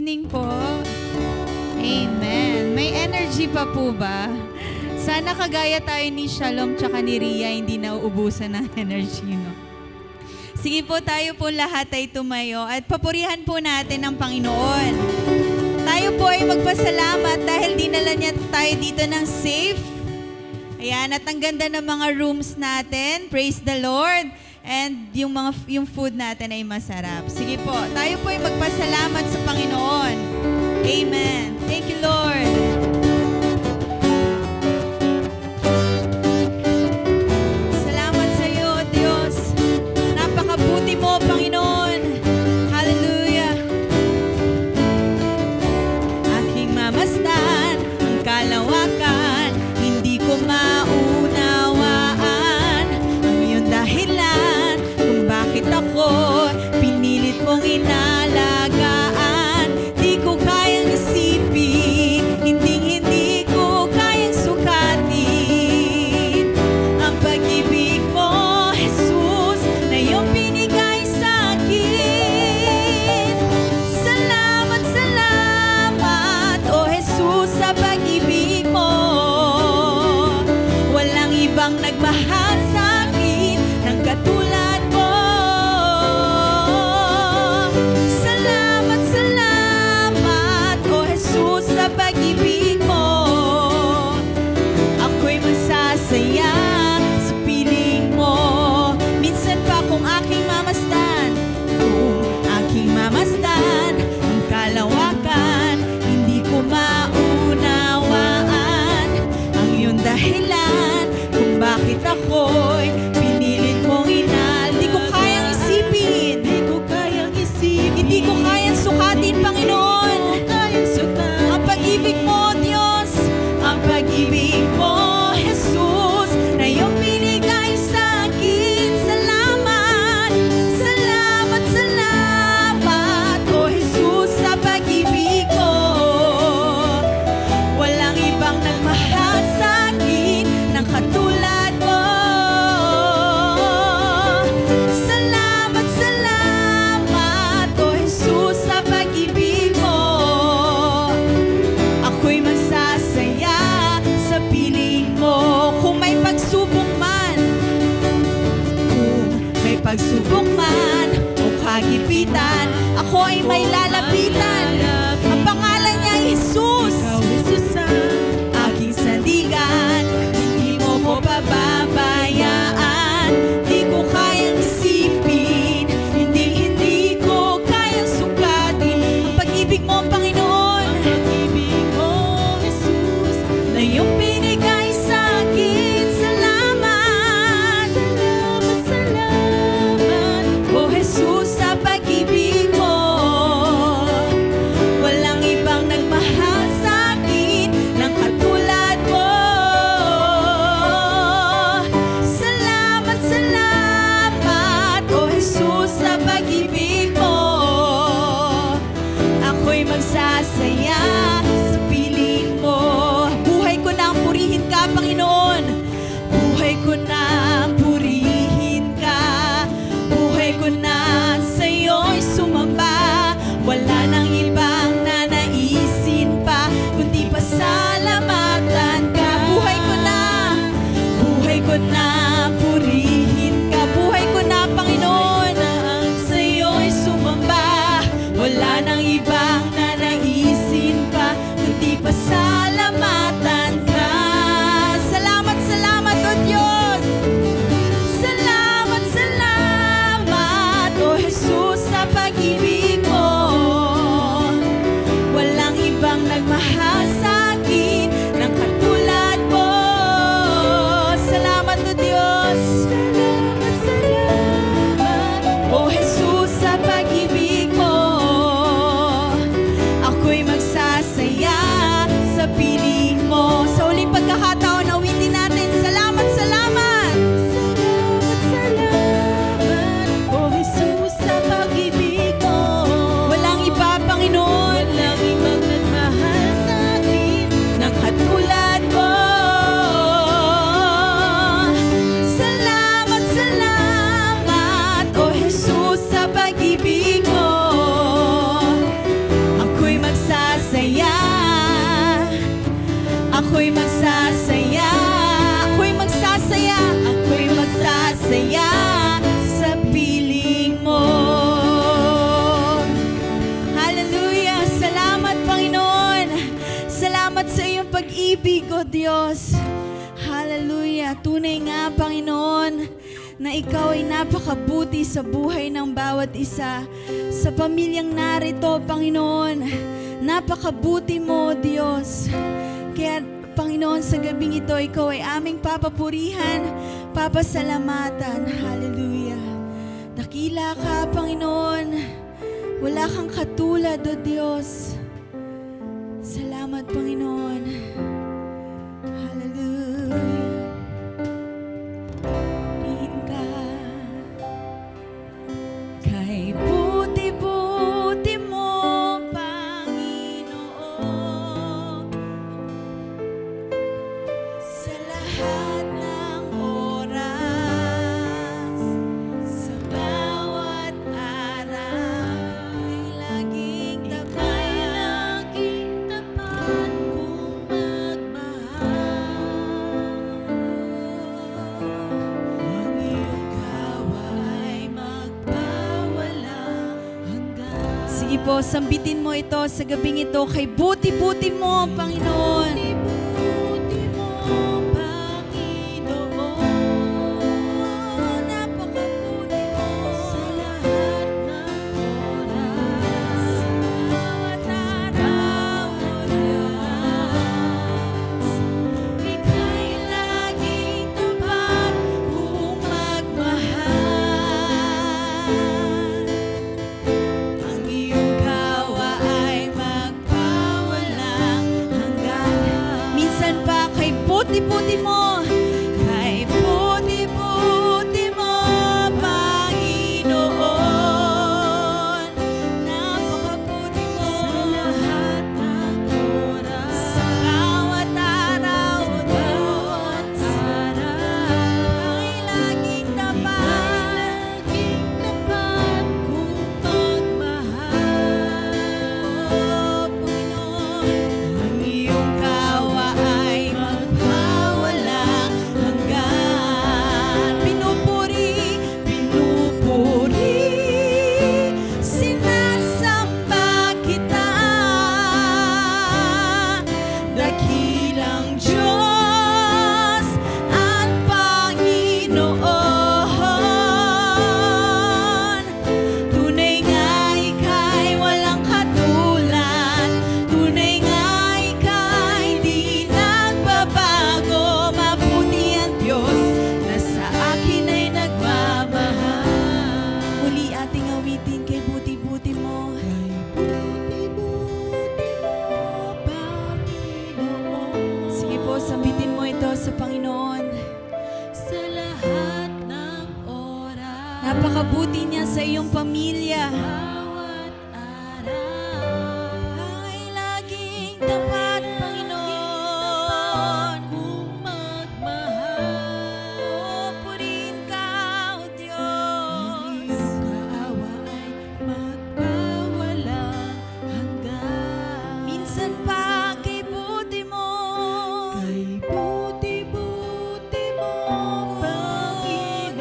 evening po. Amen. May energy pa po ba? Sana kagaya tayo ni Shalom tsaka ni Ria, hindi nauubusan ng energy, no? Sige po, tayo po lahat ay tumayo at papurihan po natin ang Panginoon. Tayo po ay magpasalamat dahil dinala niya tayo dito ng safe. Ayan, at ang ganda ng mga rooms natin. Praise the Lord. And yung food natin ay masarap. Sige po, tayo po ay magpasalamat sa Panginoon. Amen. Thank you, Lord. Salamat sa iyo, Diyos. Napakabuti mo, Panginoon. Hallelujah. Aking mamasdan ang kalawakan, hindi ko maunawaan ang iyong dahilan kung bakit ako pinilit mong inalagaan. Di ko kayang isipin, hindi ko kayang sukatin ang pag-ibig mo, Jesus, na iyong binigay sa akin. Salamat, salamat, O Jesus, sa pag-ibig mo. Walang ibang nagmahal sa akin ng katulad mo. Salamat, salamat, O Jesus, sa pag-ibig mo. Ako'y magsasaya sa piling mo. Minsan pa kung aking mamasdan ang kalawakan, hindi ko maunawaan ang iyong dahilan kung bakit ako'y pinilit mong Di ko kayang isipin, hindi ko kayang sukatin, Panginoon. Ang pag-ibig mo, Diyos, ang pag-ibig mo, Jesus, na iyong binigay sa akin. Salamat, salamat, salamat, O Jesus, sa pag-ibig mo. Walang ibang nagmahal sa akin ng katulad mo. Salamat, salamat, O Jesus, sa pag-ibig mo. Ako'y magsasaya sa piling mo. Kung may pagsubok man o kagipitan, ako ay may lalapitan. Ang pangalan niya ay Jesus. Aking sandigan, hindi mo ko pababayaan. Di ko kayang isipin, hindi ko kayang sukatin ang pag-ibig mo, Panginoon. Jesus, na iyong binigay sa akin. Salamat, salamat, O Jesus, sa pag-ibig mo. Walang ibang nagmahal sa akin ng katulad mo. Salamat, salamat, O Jesus, sa pag-ibig mo. Ako'y magsasaya pag-ibig, O Diyos. Hallelujah. Tunay nga, Panginoon, na Ikaw ay napakabuti sa buhay ng bawat isa. Sa pamilyang narito, Panginoon, napakabuti mo, Diyos. Kaya, Panginoon, sa gabing ito, Ikaw ay aming papapurihan, papasalamatan. Hallelujah. Dakila ka, Panginoon. Wala kang katulad, O Diyos. Salamat, Panginoon. Hallelujah. Purihin ka. Kay buti-buti mo, Panginoon, sa lahat ng oras, sa bawat araw, ay laging tapat kung magmahal. Ang iyong gawa ay magpawalang hanggan. Sige po, sambitin mo ito sa gabing ito. Kay buti-buti mo, Panginoon. Buti mo, Panginoon. Napakabuti mo sa lahat ng oras, bawat araw, O Diyos. Ika'y laging tapat kung magmahal. Ang iyong gawa ay magpawalang hanggan. Minsan pa, kay buti-buti mo, kay buti-buti mo, Panginoon. Napakabuti mo sa lahat ng oras, sa bawat araw, O Diyos. Ay laging tapat kung magmahal. O Panginoon, ang iyong gawa ay magpawalang hanggan. Pinupuri, sinasamba kita. Dakilang Diyos at Panginoon. Tunay nga Ika'y walang katulad. Tunay nga Ika'y di nagbabago. Mabuti ang Diyos na sa akin ay nagmamahal. Muli ating awitin kay buti-buti mo. Kay buti-buti mo, Panginoon. Sige po, sambitin mo ito sa Panginoon. Sa lahat ng oras, napakabuti niya sa iyong pamilya. Bawat araw, ay laging tapat, Panginoon, kung magmahal. O purihin ka, O Diyos. Ang iyong kaawa ay magpawalang hanggan. Minsan pa, kay buti mo, kay buti-buti mo, Panginoon.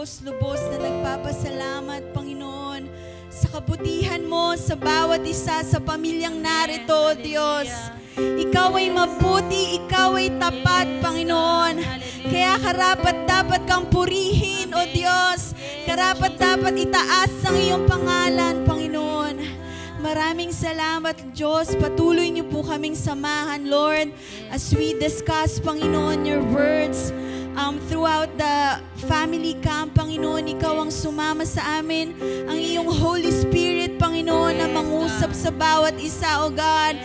lubos-lubos na nagpapasalamat, Panginoon, sa kabutihan mo sa bawat isa sa pamilyang narito, Diyos. Ikaw ay mabuti, Ikaw ay tapat, Panginoon. Kaya karapat-dapat kang purihin, O Diyos. Karapat-dapat itaas ang iyong pangalan, Panginoon. Maraming salamat, Diyos. Patuloy niyo po kaming samahan, Lord, as we discuss, Panginoon, your words. Throughout the family camp, Panginoon, Ikaw ang sumama sa amin. Ang iyong Holy Spirit, Panginoon, na mangusap sa bawat isa, O God.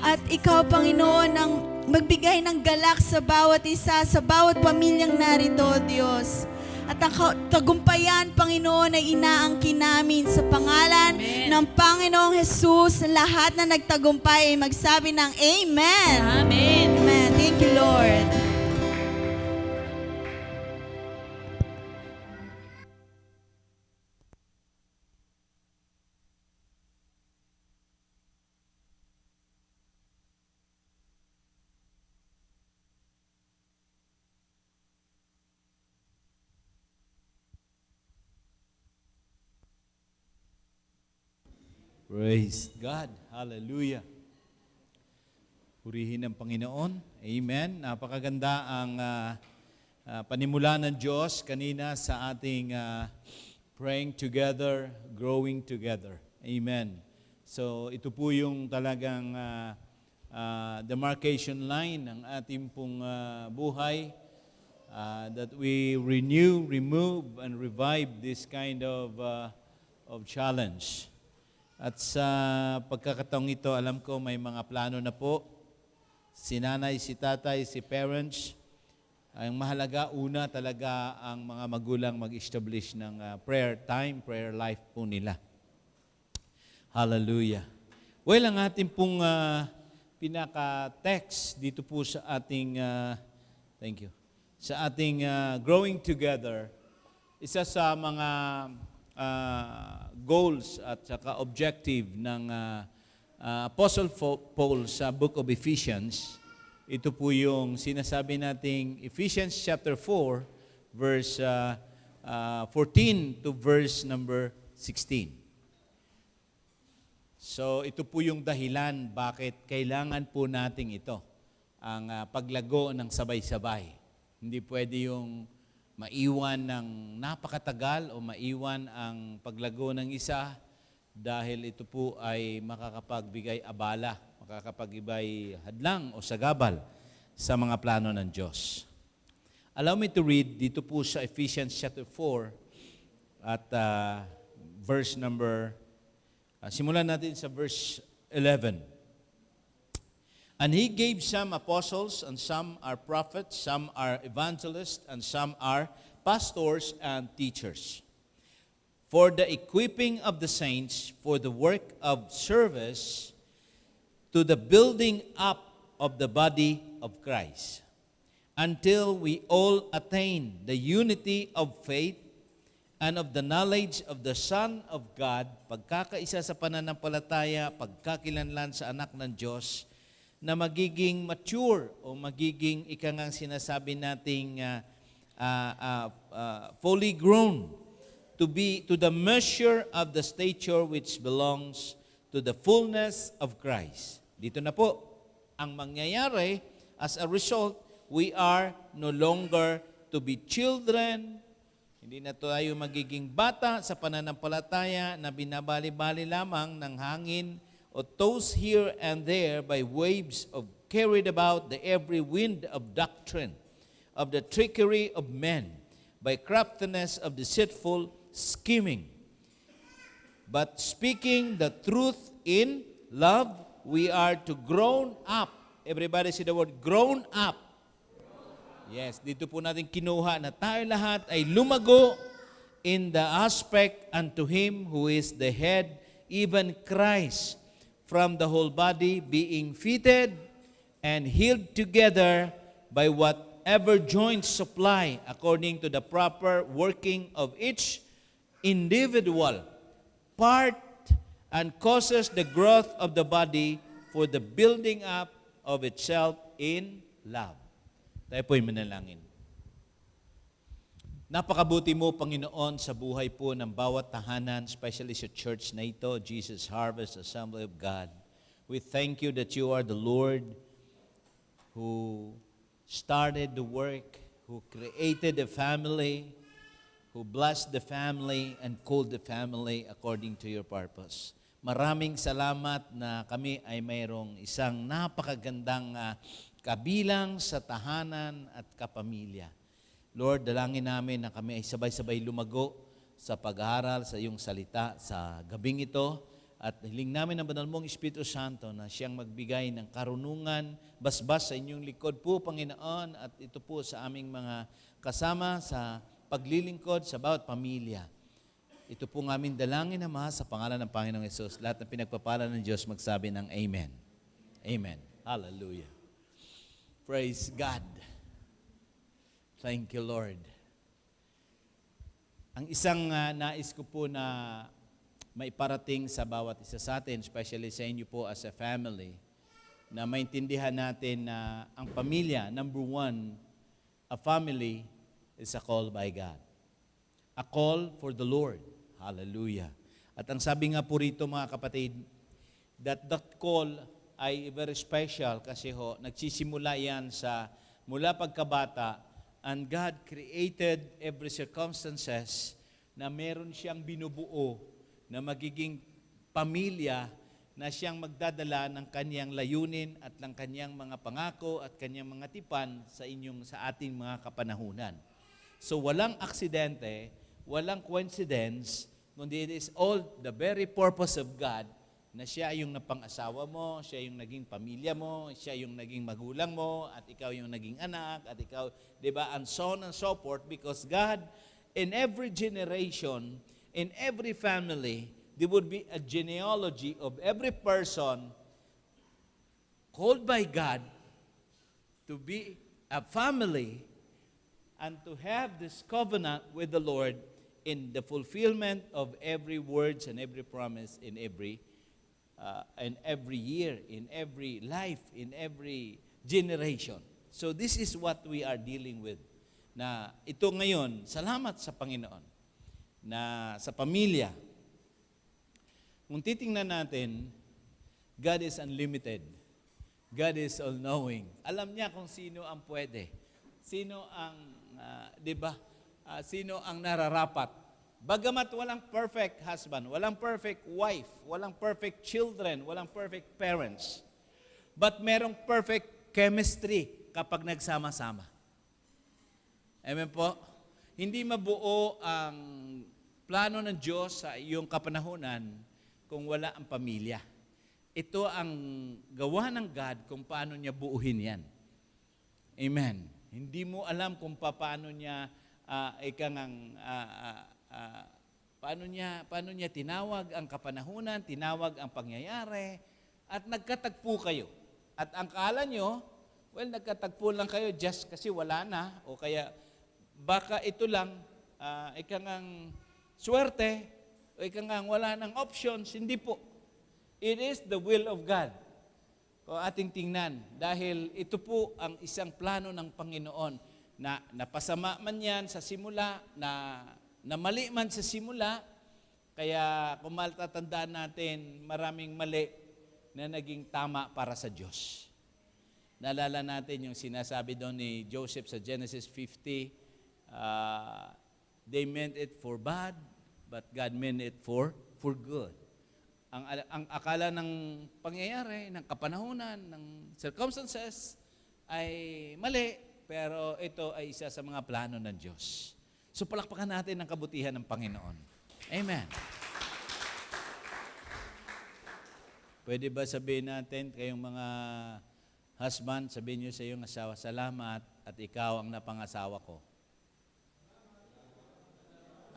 At Ikaw, Panginoon, ang magbigay ng galak sa bawat isa, sa bawat pamilyang narito, Diyos. At ang tagumpayan, Panginoon, ay inaangkin namin sa pangalan ng Panginoong Jesus. Lahat na nagtagumpay ay magsabi ng Amen. Amen. Amen. Thank you, Lord. Praise God. Hallelujah. Purihin ang Panginoon. Amen. Napakaganda ang panimula ng Diyos kanina sa ating praying together, growing together. Amen. So ito po yung talagang demarcation line ng ating pong buhay, that we renew, remove, and revive this kind of challenge. At sa pagkakataong ito, alam ko may mga plano na po. Si nanay, si tatay, si parents. Ang mahalaga, una talaga ang mga magulang mag-establish ng prayer time, prayer life po nila. Hallelujah. Well, ang ating pong pinaka-text dito po sa ating, thank you, sa ating growing together, isa sa mga goals at saka objective ng Apostle Paul sa Book of Ephesians. Ito po yung sinasabi nating Ephesians chapter 4, verse 14 to verse number 16. So ito po yung dahilan bakit kailangan po nating ito, ang paglago ng sabay-sabay. Hindi pwede yung maiwan ng napakatagal o maiwan ang paglago ng isa dahil ito po ay makakapagbigay abala, makakapagbigay hadlang o sagabal sa mga plano ng Diyos. Allow me to read dito po sa Ephesians chapter 4 at verse number, simulan natin sa verse 11. And He gave some apostles, and some are prophets, some are evangelists, and some are pastors and teachers, for the equipping of the saints, for the work of service, to the building up of the body of Christ, until we all attain the unity of faith and of the knowledge of the Son of God, pagkakaisa sa pananampalataya, pagkakilanlan sa anak ng Diyos, na magiging mature o magiging ikangang sinasabi nating fully grown, to be to the measure of the stature which belongs to the fullness of Christ. Dito na po ang mangyayari. As a result, we are no longer to be children. Hindi na tayo magiging bata sa pananampalataya na binabali-bali lamang ng hangin o tossed here and there by waves of carried about the every wind of doctrine, of the trickery of men, by craftiness of deceitful scheming. But speaking the truth in love, we are to grown up. Everybody say the word, grown up. Yes, dito po natin kinuha na tayo lahat ay lumago in the aspect unto Him who is the head, even Christ, from the whole body being fitted and healed together by whatever joints supply according to the proper working of each individual part, and causes the growth of the body for the building up of itself in love. Tayo po'y manalangin. Napakabuti mo, Panginoon, sa buhay po ng bawat tahanan, especially sa church na ito, Jesus Harvest Assembly of God. We thank you that you are the Lord who started the work, who created the family, who blessed the family and called the family according to your purpose. Maraming salamat na kami ay mayroong isang napakagandang kabilang sa tahanan at kapamilya. Lord, dalangin namin na kami ay sabay-sabay lumago sa pag-aaral sa iyong salita sa gabing ito. At hiling namin ang banal mong Espiritu Santo na siyang magbigay ng karunungan, basbas sa inyong likod po, Panginoon, at ito po sa aming mga kasama sa paglilingkod sa bawat pamilya. Ito po ng aming dalangin, Ama, sa pangalan ng Panginoong Hesus. Lahat ng pinagpapala ng Diyos magsabi ng Amen. Amen. Hallelujah. Praise God. Thank you, Lord. Ang isang nais ko po na maiparating sa bawat isa sa atin, especially sa inyo po as a family, na maintindihan natin na ang pamilya, number one, a family is a call by God. A call for the Lord. Hallelujah. At ang sabi nga po rito, mga kapatid, that call ay very special kasi nagsisimula yan sa mula pagkabata. And God created every circumstances na meron siyang binubuo na magiging pamilya na siyang magdadala ng kanyang layunin at ng kanyang mga pangako at kanyang mga tipan sa ating mga kapanahunan. So walang aksidente, walang coincidence, kundi it is all the very purpose of God na siya yung napang-asawa mo, siya yung naging pamilya mo, siya yung naging magulang mo, at ikaw yung naging anak, at ikaw, di ba, and so on and so forth, because God, in every generation, in every family, there would be a genealogy of every person called by God to be a family and to have this covenant with the Lord in the fulfillment of every words and every promise in every year, in every life, in every generation. So this is what we are dealing with. Na ito ngayon, salamat sa Panginoon, na sa pamilya, kung titingnan natin, God is unlimited. God is all-knowing. Alam niya kung sino ang pwede. Sino ang, sino ang nararapat. Bagamat walang perfect husband, walang perfect wife, walang perfect children, walang perfect parents. But merong perfect chemistry kapag nagsama-sama. Amen po? Hindi mabuo ang plano ng Diyos sa iyong kapanahunan kung wala ang pamilya. Ito ang gawa ng God kung paano niya buuhin yan. Amen. Hindi mo alam kung paano niya paano niya tinawag ang kapanahunan, tinawag ang pangyayari, at nagkatagpo kayo. At ang kala nyo, nagkatagpo lang kayo just kasi wala na, o kaya baka ito lang, ikangang swerte, o ikangang wala ng options, hindi po. It is the will of God. O ating tingnan, dahil ito po ang isang plano ng Panginoon na napasama man yan sa simula, na mali man sa simula, kaya kung matatandaan natin, maraming mali na naging tama para sa Diyos. Naalala natin yung sinasabi doon ni Joseph sa Genesis 50, they meant it for bad, but God meant it for good. Ang akala ng pangyayari, ng kapanahunan, ng circumstances ay mali, pero ito ay isa sa mga plano ng Diyos. So palakpakan natin ang kabutihan ng Panginoon. Amen. Pwede ba sabihin natin, kayong mga husband, sabihin niyo sa iyong asawa, salamat at ikaw ang napangasawa ko.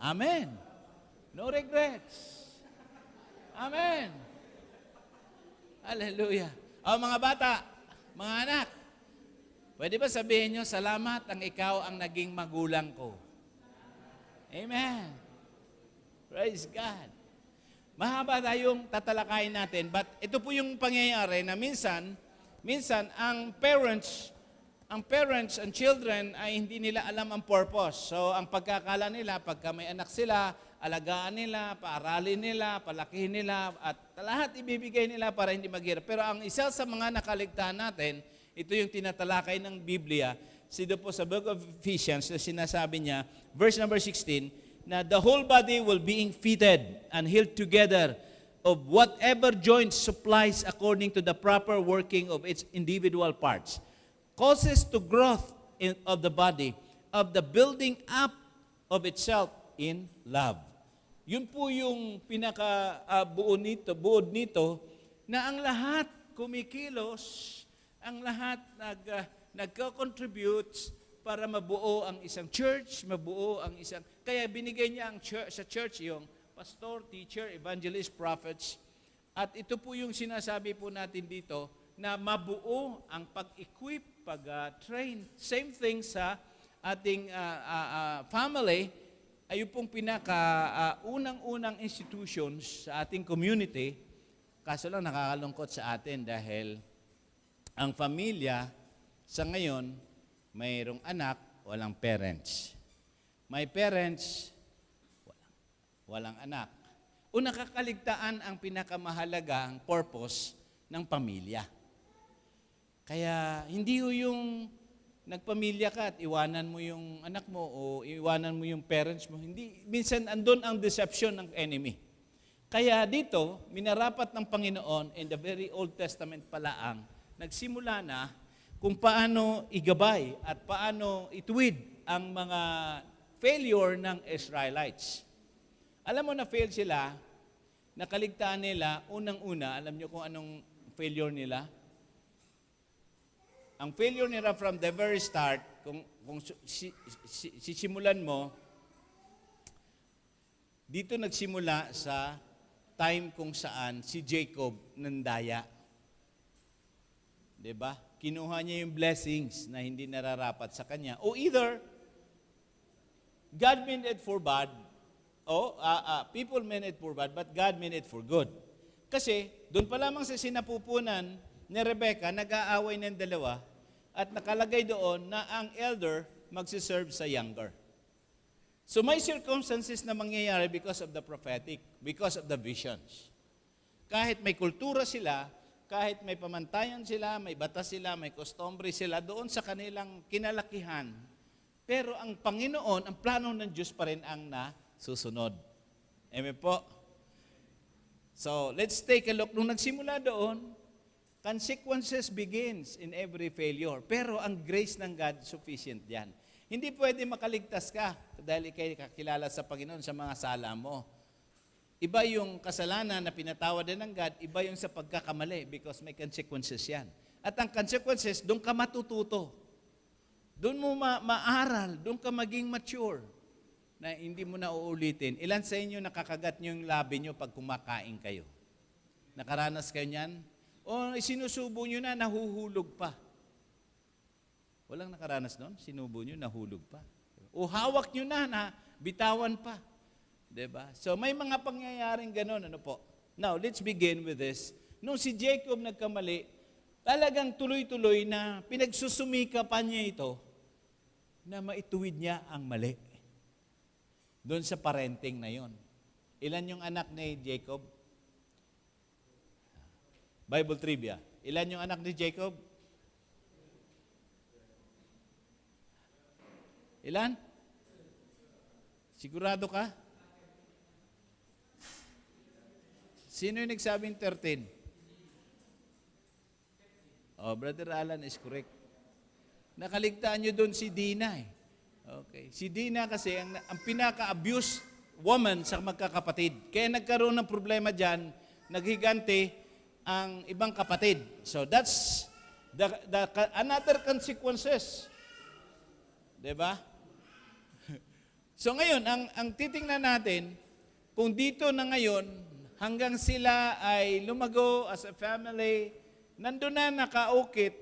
Amen. No regrets. Amen. Hallelujah. O mga bata, mga anak, pwede ba sabihin niyo, salamat ang ikaw ang naging magulang ko. Amen. Praise God. Mahaba tayong tatalakayin natin, but ito po yung pangyayari na minsan ang parents ang parents and children ay hindi nila alam ang purpose. So, ang pagkakala nila, pagka may anak sila, alagaan nila, paaralin nila, palakihin nila, at lahat ibibigay nila para hindi maghirap. Pero ang isa sa mga nakaligtaan natin, ito yung tinatalakay ng Biblia, sino po sa Book of Ephesians, na sinasabi niya, verse number 16, na the whole body will being fitted and held together of whatever joint supplies according to the proper working of its individual parts, causes to growth of the body, of the building up of itself in love. Yun po yung buod nito, na ang lahat kumikilos, ang lahat nagko-contributes para mabuo ang isang church, mabuo ang isang... Kaya binigay niya ang church, sa church yung pastor, teacher, evangelist, prophets. At ito po yung sinasabi po natin dito, na mabuo ang pag-equip, pag-train. Same thing sa ating family, ay pong unang-unang institutions sa ating community. Kaso lang nakakalungkot sa atin dahil ang pamilya sa ngayon, mayroong anak, walang parents. May parents, walang anak. Nakakaligtaan ang pinakamahalaga, ang purpose ng pamilya. Kaya hindi yung nagpamilya ka at iwanan mo yung anak mo o iwanan mo yung parents mo. Hindi, minsan andun ang deception ng enemy. Kaya dito, minarapat ng Panginoon in the very Old Testament palaang, nagsimula na kung paano igabay at paano ituwid ang mga failure ng Israelites. Alam mo na fail sila, nakaligtaan nila, unang-una, alam niyo kung anong failure nila? Ang failure nila from the very start, kung sisimulan mo, dito nagsimula sa time kung saan si Jacob nandaya. Diba? Kinuha niya yung blessings na hindi nararapat sa kanya. O either, God meant it for bad, o people meant it for bad, but God meant it for good. Kasi, doon pa lamang sa sinapupunan ni Rebecca, nag-aaway ng dalawa, at nakalagay doon na ang elder magsiserve sa younger. So may circumstances na mangyayari because of the prophetic, because of the visions. Kahit may kultura sila, kahit may pamantayan sila, may batas sila, may customary sila, doon sa kanilang kinalakihan. Pero ang Panginoon, ang plano ng Diyos pa rin ang nasusunod. Amen po? So, let's take a look. Nung nagsimula doon, consequences begins in every failure. Pero ang grace ng God, sufficient yan. Hindi pwede makaligtas ka dahil ikay kakilala sa Panginoon sa mga sala mo. Iba yung kasalanan na pinatawad din ng God, iba yung sa pagkakamali because may consequences yan. At ang consequences, doon ka matututo. Doon mo maaral, doon ka maging mature na hindi mo na uulitin. Ilan sa inyo nakakagat nyo yung labi nyo pag kumakain kayo? Nakaranas kayo niyan? O sinusubo nyo na, nahuhulog pa. Walang nakaranas noon? Sinubo nyo, nahulog pa. O hawak nyo na bitawan pa. Diba? So may mga pangyayaring ganon. Ano po? Now, let's begin with this. Nung si Jacob nagkamali, talagang tuloy-tuloy na pinagsusumikapan niya ito na maituwid niya ang mali. Doon sa parenting na yon. Ilan yung anak ni Jacob? Bible trivia. Ilan yung anak ni Jacob? Ilan? Sigurado ka? Sino yung nagsabing 13? Oh, Brother Alan is correct. Nakaligtaan nyo doon si Dina eh. Okay. Si Dina kasi ang pinaka-abuse woman sa magkakapatid. Kaya nagkaroon ng problema dyan, naghigante ang ibang kapatid. So that's another consequences. Diba? So ngayon, ang titingnan natin, kung dito na ngayon, hanggang sila ay lumago as a family, nandun na nakaukit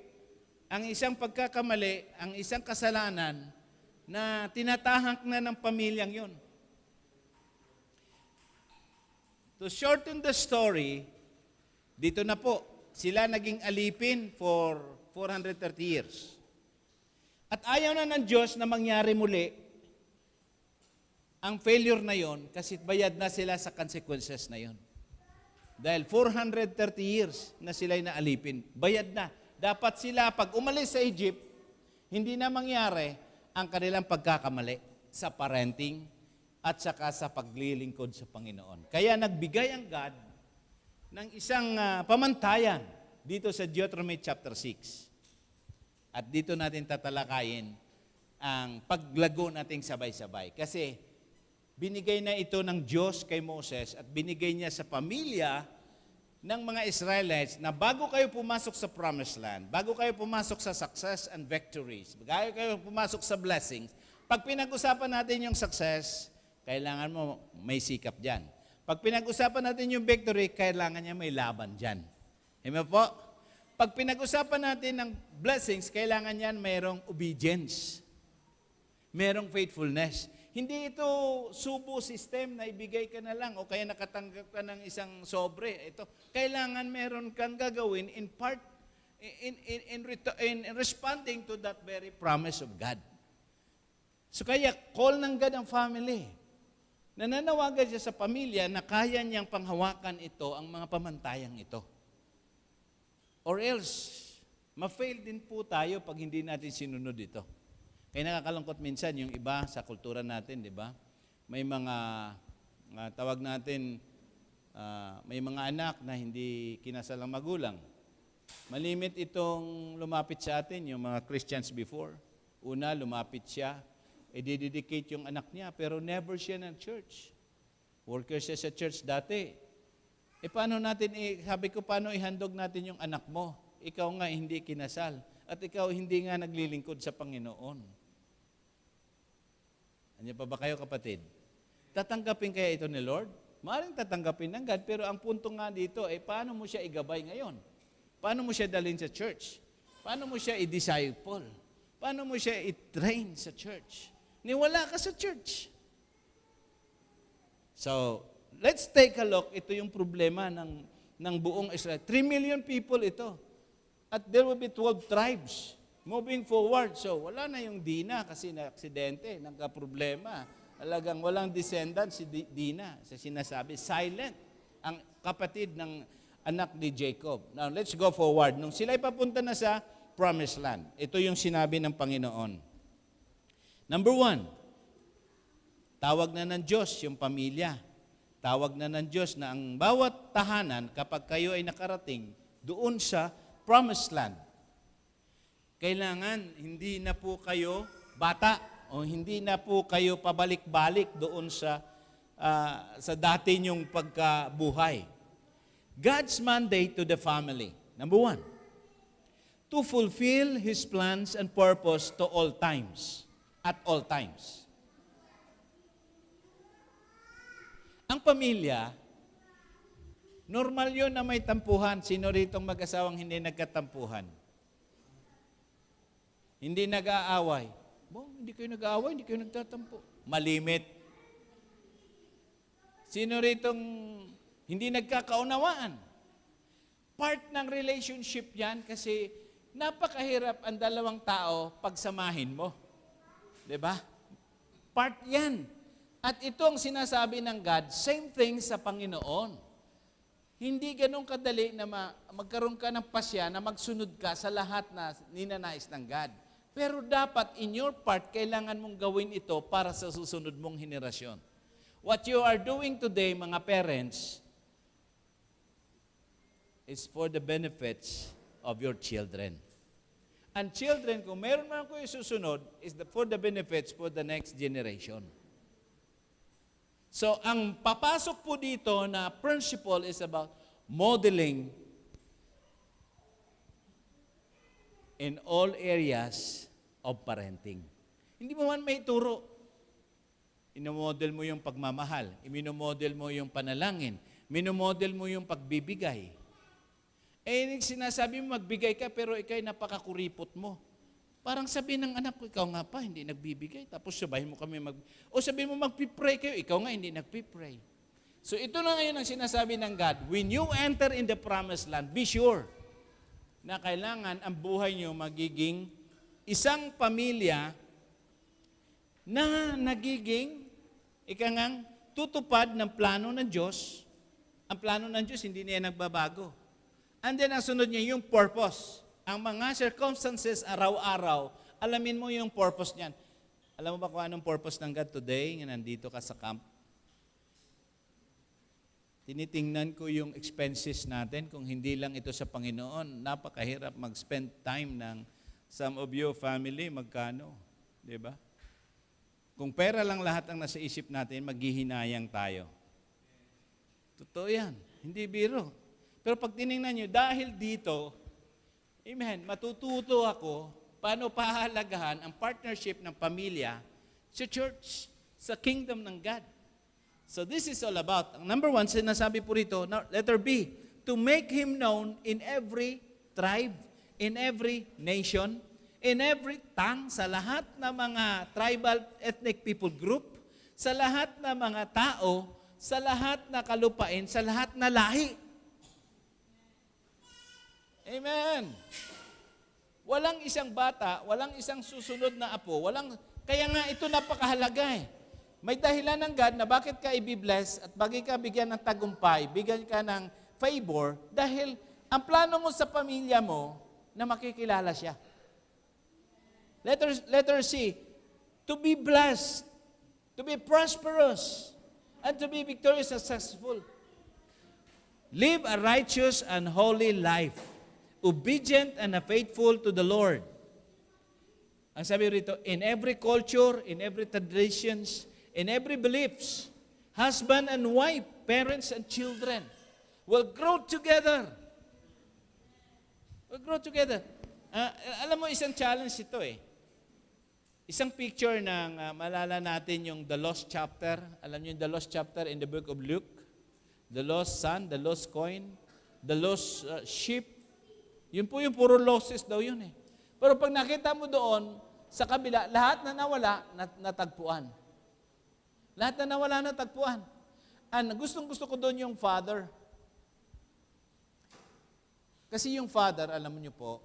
ang isang pagkakamali, ang isang kasalanan na tinatahak na ng pamilyang yon. To shorten the story, dito na po, sila naging alipin for 430 years. At ayaw na ng Diyos na mangyari muli ang failure na yon kasi bayad na sila sa consequences na yon. Dahil 430 years na sila'y naalipin, bayad na. Dapat sila, pag umalis sa Egypt, hindi na mangyari ang kanilang pagkakamali sa parenting at saka sa paglilingkod sa Panginoon. Kaya nagbigay ang God ng isang pamantayan dito sa Deuteronomy chapter 6. At dito natin tatalakayin ang paglago nating sabay-sabay. Kasi binigay na ito ng Diyos kay Moses at binigay niya sa pamilya ng mga Israelites na bago kayo pumasok sa Promised Land, bago kayo pumasok sa success and victories, bago kayo pumasok sa blessings, pag pinag-usapan natin yung success, kailangan mo may sikap dyan. Pag pinag-usapan natin yung victory, kailangan niya may laban dyan. Amen po? Pag pinag-usapan natin ng blessings, kailangan yan mayroong obedience. Merong faithfulness. Hindi ito subo system na ibigay ka na lang o kaya nakatanggap ka ng isang sobre. Ito, kailangan meron kang gagawin in part, in responding to that very promise of God. So kaya, call ng God ang family. Nananawagan siya sa pamilya na kaya niyang panghawakan ito, ang mga pamantayang ito. Or else, ma-fail din po tayo pag hindi natin sinunod ito. Kaya nakakalungkot minsan yung iba sa kultura natin, di ba? May mga, tawag natin, may mga anak na hindi kinasal ang magulang. Malimit itong lumapit sa atin, yung mga Christians before. Una, lumapit siya, i-dedicate yung anak niya, pero never siya ng church. Worker siya sa church dati. Paano natin, sabi ko, paano ihandog natin yung anak mo? Ikaw nga hindi kinasal. At ikaw hindi nga naglilingkod sa Panginoon. Ano pa ba kayo, kapatid? Tatanggapin kaya ito ni Lord? Maaaring tatanggapin ng God, pero ang punto nga dito ay paano mo siya igabay ngayon? Paano mo siya dalhin sa church? Paano mo siya i-disciple? Paano mo siya i-train sa church? Niwala ka sa church. So, let's take a look. Ito yung problema ng buong Israel. 3 million people ito. At there will be 12 tribes moving forward. So, wala na yung Dina kasi na-aksidente, nagka-problema. Talagang walang descendant si Dina. Sa sinasabi, silent ang kapatid ng anak ni Jacob. Now, let's go forward. Nung sila'y papunta na sa Promised Land, ito yung sinabi ng Panginoon. Number 1, tawag na ng Diyos yung pamilya. Tawag na ng Diyos na ang bawat tahanan, kapag kayo ay nakarating doon sa Promised Land, kailangan hindi na po kayo bata o hindi na po kayo pabalik-balik doon sa dati nyong pagkabuhay. God's mandate to the family. Number 1, to fulfill His plans and purpose to all times, at all times. Ang pamilya, normal yun na may tampuhan. Sino ritong mag-asawang hindi nagkatampuhan? Hindi nag-aaway. Hindi kayo nag-aaway, hindi kayo nagtatampo. Malimit. Sino ritong hindi nagkakaunawaan? Part ng relationship yan kasi napakahirap ang dalawang tao pagsamahin mo. Diba? Part yan. At ito ang sinasabi ng God, same thing sa Panginoon. Hindi ganun kadali na magkaroon ka ng pasya na magsunod ka sa lahat na ninanais ng God. Pero dapat in your part, kailangan mong gawin ito para sa susunod mong henerasyon. What you are doing today, mga parents, is for the benefits of your children. And children, kung meron man ko isusunod, is for the benefits for the next generation. So, ang papasok po dito na principle is about modeling in all areas of parenting. Hindi mo man may turo. Inomodel mo yung pagmamahal. Iminomodel mo yung panalangin. Minomodel mo yung pagbibigay. Sinasabi mo magbigay ka pero ikay napakakuripot mo. Parang sabihin ng anak ko, ikaw nga pa, hindi nagbibigay. Tapos sabihin mo kami o sabihin mo magpipray kayo, ikaw nga hindi nagpipray. So ito na ngayon ang sinasabi ng God, when you enter in the Promised Land, be sure na kailangan ang buhay nyo magiging isang pamilya na nagiging, tutupad ng plano ng Diyos. Ang plano ng Diyos, hindi niya nagbabago. And then, ang sunod niya, yung purpose. Ang mga circumstances, araw-araw, alamin mo yung purpose niyan. Alam mo ba kung anong purpose ng God today, nga nandito ka sa camp? Tinitingnan ko yung expenses natin. Kung hindi lang ito sa Panginoon, napakahirap mag-spend time ng some of your family, magkano? Di ba? Kung pera lang lahat ang nasa isip natin, maghihinayang tayo. Totoo yan. Hindi biro. Pero pag tinignan nyo, dahil dito, amen, matututo ako paano pahalagahan ang partnership ng pamilya sa church, sa kingdom ng God. So this is all about, number one, sinasabi po rito, letter B, to make Him known in every tribe, in every nation, in every tongue, sa lahat ng mga tribal ethnic people group, sa lahat ng mga tao, sa lahat na kalupain, sa lahat na lahi. Amen. Walang isang bata, walang isang susunod na apo, kaya nga ito napakahalaga eh. May dahilan ng God na bakit ka i-bless at bakit ka bigyan ng tagumpay, bigyan ka ng favor, dahil ang plano mo sa pamilya mo na makikilala siya. Letter C, to be blessed, to be prosperous, and to be victorious and successful. Live a righteous and holy life, obedient and faithful to the Lord. Ang sabi rito, in every culture, in every traditions, in every beliefs, husband and wife, parents and children will grow together. Will grow together. Alam mo, isang challenge ito eh. Isang picture ng malala natin yung the lost chapter. Alam niyo yung the lost chapter in the book of Luke? The lost son, the lost coin, the lost sheep. Yun po yung puro losses daw yun eh. Pero pag nakita mo doon, sa kabila, lahat na nawala, natagpuan. Lahat na nawala, natagpuan. And gustong-gusto ko doon yung father. Kasi yung father, alam niyo po,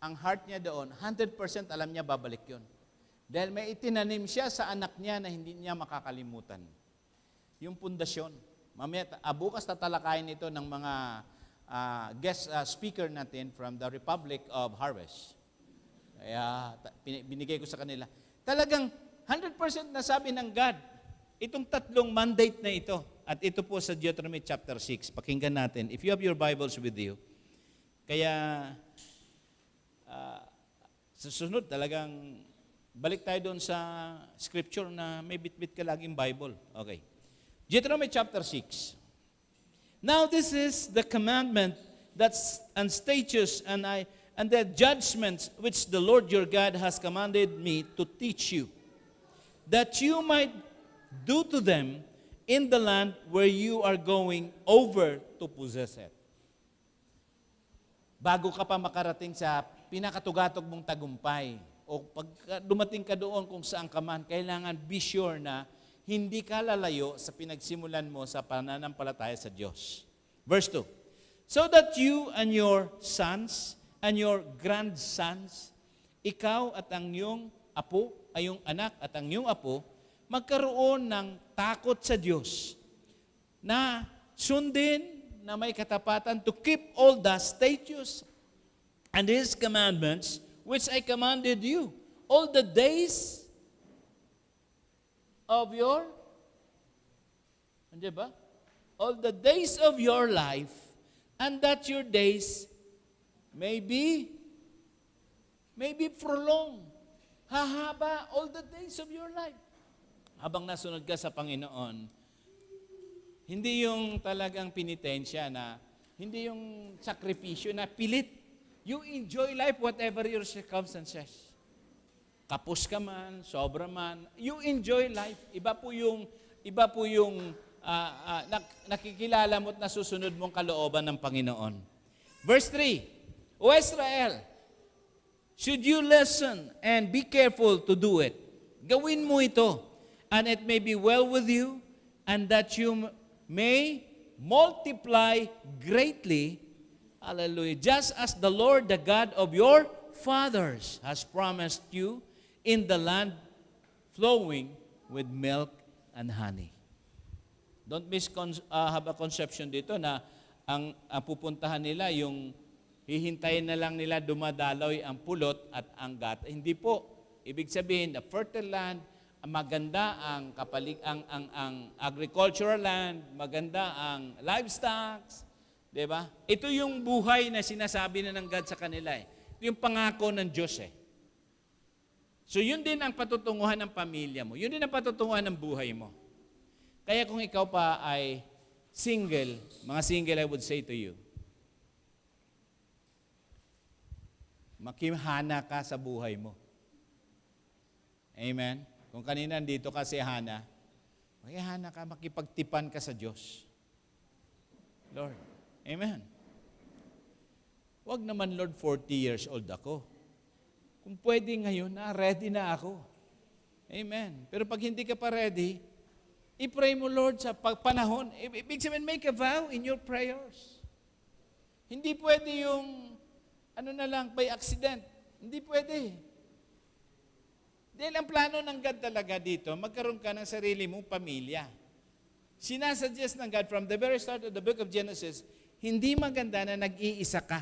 ang heart niya doon, 100% alam niya babalik yun. Dahil may itinanim siya sa anak niya na hindi niya makakalimutan. Yung pundasyon. Mamaya, bukas tatalakayin ito ng mga guest speaker natin from the Republic of Harvest. Kaya binigay ko sa kanila. Talagang 100% nasabi ng God, itong tatlong mandate na ito. At ito po sa Deuteronomy chapter 6. Pakinggan natin. If you have your Bibles with you. Kaya susunod talagang balik tayo doon sa scripture na may bit-bit ka laging Bible. Okay. Deuteronomy chapter 6. Now this is the commandment and statutes and the judgments which the Lord your God has commanded me to teach you, that you might do to them in the land where you are going over to possess it. Bago ka pa makarating sa pinakatugatog mong tagumpay, o pag dumating ka doon kung saan ka man, kailangan be sure na hindi ka lalayo sa pinagsimulan mo sa pananampalataya sa Diyos. Verse 2, so that you and your sons and your grandsons, ikaw at ang iyong apo, ay yung anak at ang iyong apo, magkaroon ng takot sa Diyos na sundin na may katapatan to keep all the statutes and His commandments which I commanded you all the days of your, ba? All the days of your life, and that your days may be prolonged. Hahaba all the days of your life. Habang nasunod ka sa Panginoon, hindi yung talagang penitensya na, hindi yung sakripisyo na pilit. You enjoy life whatever your circumstances. Kapos ka man, sobra man, you enjoy life. Iba po yung nakikilala mo at nasusunod mong kalooban ng Panginoon. Verse 3, O Israel, should you listen and be careful to do it? Gawin mo ito, and it may be well with you, and that you may multiply greatly. Hallelujah. Just as the Lord, the God of your fathers has promised you in the land flowing with milk and honey. Don't have a conception dito na ang pupuntahan nila yung hihintayin na lang nila dumadaloy ang pulot at ang gata. Hindi po. Ibig sabihin, the fertile land, maganda ang ang agricultural land, maganda ang livestock, 'di ba? Ito yung buhay na sinasabi na ng God sa kanila eh. Ito yung pangako ng Diyos eh. So yun din ang patutunguhan ng pamilya mo. Yun din ang patutunguhan ng buhay mo. Kaya kung ikaw pa ay single, mga single, I would say to you, makihana ka sa buhay mo. Amen? Kung kanina dito ka si Hana, makihana ka, makipagtipan ka sa Diyos. Lord, amen. Huwag naman, Lord, 40 years old ako. Kung pwede ngayon, ready na ako. Amen. Pero pag hindi ka pa ready, i-pray mo, Lord, sa panahon. Ibig sabihin, make a vow in your prayers. Hindi pwede yung, na lang, by accident. Hindi pwede. Dahil ang plano ng God talaga dito, magkaroon ka ng sarili mong pamilya. Sinasuggest ng God from the very start of the book of Genesis, hindi maganda na nag-iisa ka.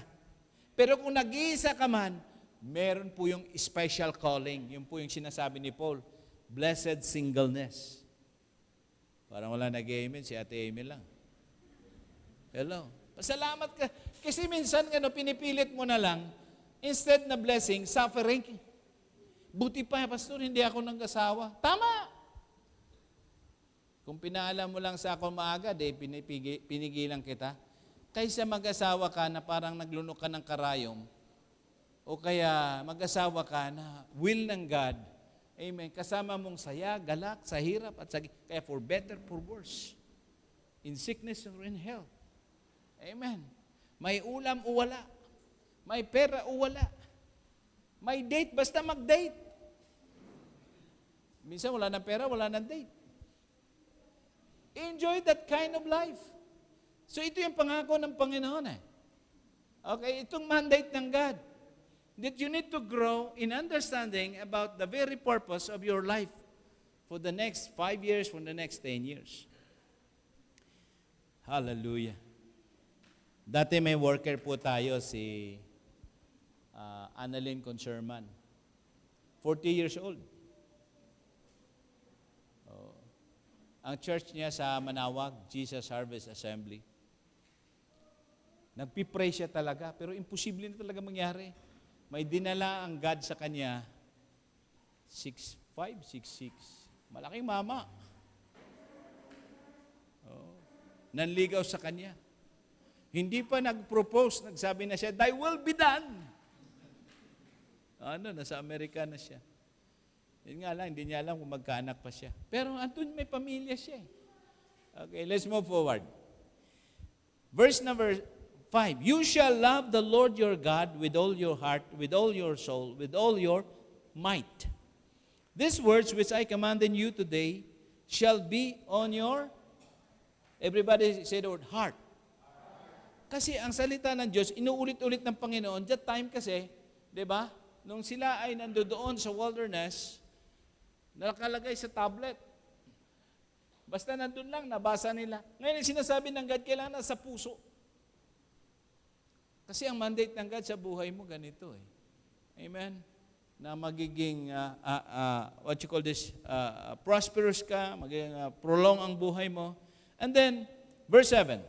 Pero kung nag-iisa ka man, meron po yung special calling. Yun po yung sinasabi ni Paul, blessed singleness. Parang wala nag-amen, si Ate Amy lang. Hello. Pasalamat ka. Kasi minsan, pinipilit mo na lang, instead na blessing, suffering. Buti pa, Pastor, hindi ako nag-asawa. Tama! Kung pinaalam mo lang sa ako maagad, pinigilan kita. Kaysa mag-asawa ka na parang naglunok ka ng karayom, o kaya mag-asawa ka na will ng God, amen, kasama mong saya, galak, sa hirap, at kaya for better, for worse, in sickness or in health. Amen. May ulam o wala. May pera o wala. May date, basta mag-date. Minsan wala ng pera, wala ng date. Enjoy that kind of life. So ito yung pangako ng Panginoon eh. Okay, itong mandate ng God. That you need to grow in understanding about the very purpose of your life for the next 5 years, for the next 10 years. Hallelujah. Dati may worker po tayo, si Annalyn Conserman. 40 years old. Ang church niya sa Manawag, Jesus Harvest Assembly. Nagpipray siya talaga, pero imposible na talaga mangyari. May dinala ang God sa kanya, 6'5", 6'6". Malaking mama. Nanligaw sa kanya. Hindi pa nag-propose, nagsabi na siya, thy will be done. Nasa Amerika na siya. Yun nga lang, hindi niya alam kung magkaanak pa siya. Pero andun may pamilya siya. Okay, let's move forward. Verse number 5, you shall love the Lord your God with all your heart, with all your soul, with all your might. These words which I command you today shall be on your, everybody say the word, heart. Kasi ang salita ng Diyos, inuulit-ulit ng Panginoon, that time kasi, di ba, nung sila ay nandoon sa wilderness, nakalagay sa tablet. Basta nandun lang, nabasa nila. Ngayon, sinasabi ng God, kailangan nasa puso. Kasi ang mandate ng God sa buhay mo, ganito eh. Amen? Na magiging, what you call this, prosperous ka, magiging prolong ang buhay mo. And then, verse 7.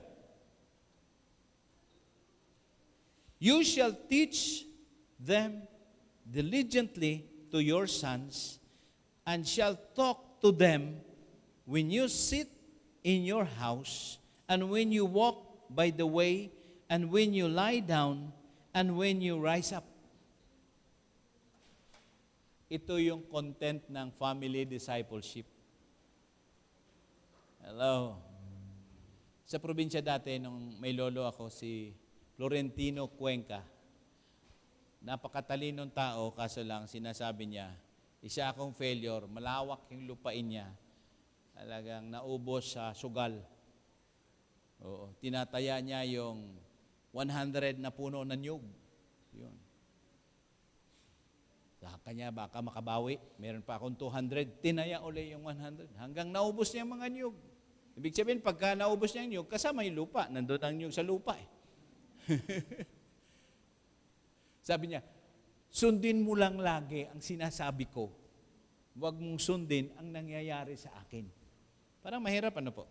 You shall teach them diligently to your sons, and shall talk to them when you sit in your house, and when you walk by the way, and when you lie down, and when you rise up. Ito yung content ng family discipleship. Hello. Sa probinsya dati, nung may lolo ako, si Florentino Cuenca, napakatalinong tao, kaso lang sinasabi niya, isa akong failure, malawak yung lupain niya, talagang naubos sa sugal. Oo, tinataya niya yung 100 na puno ng nyug. Yun. Kanya baka makabawi. Meron pa akong 200, tinaya uli yung 100. Hanggang naubos niya ang mga niyog. Ibig sabihin, pagka naubos niya ang niyog, kasama yung lupa. Nandun ang niyog sa lupa eh. Sabi niya, sundin mo lang lagi ang sinasabi ko. Huwag mong sundin ang nangyayari sa akin. Parang mahirap, ano po?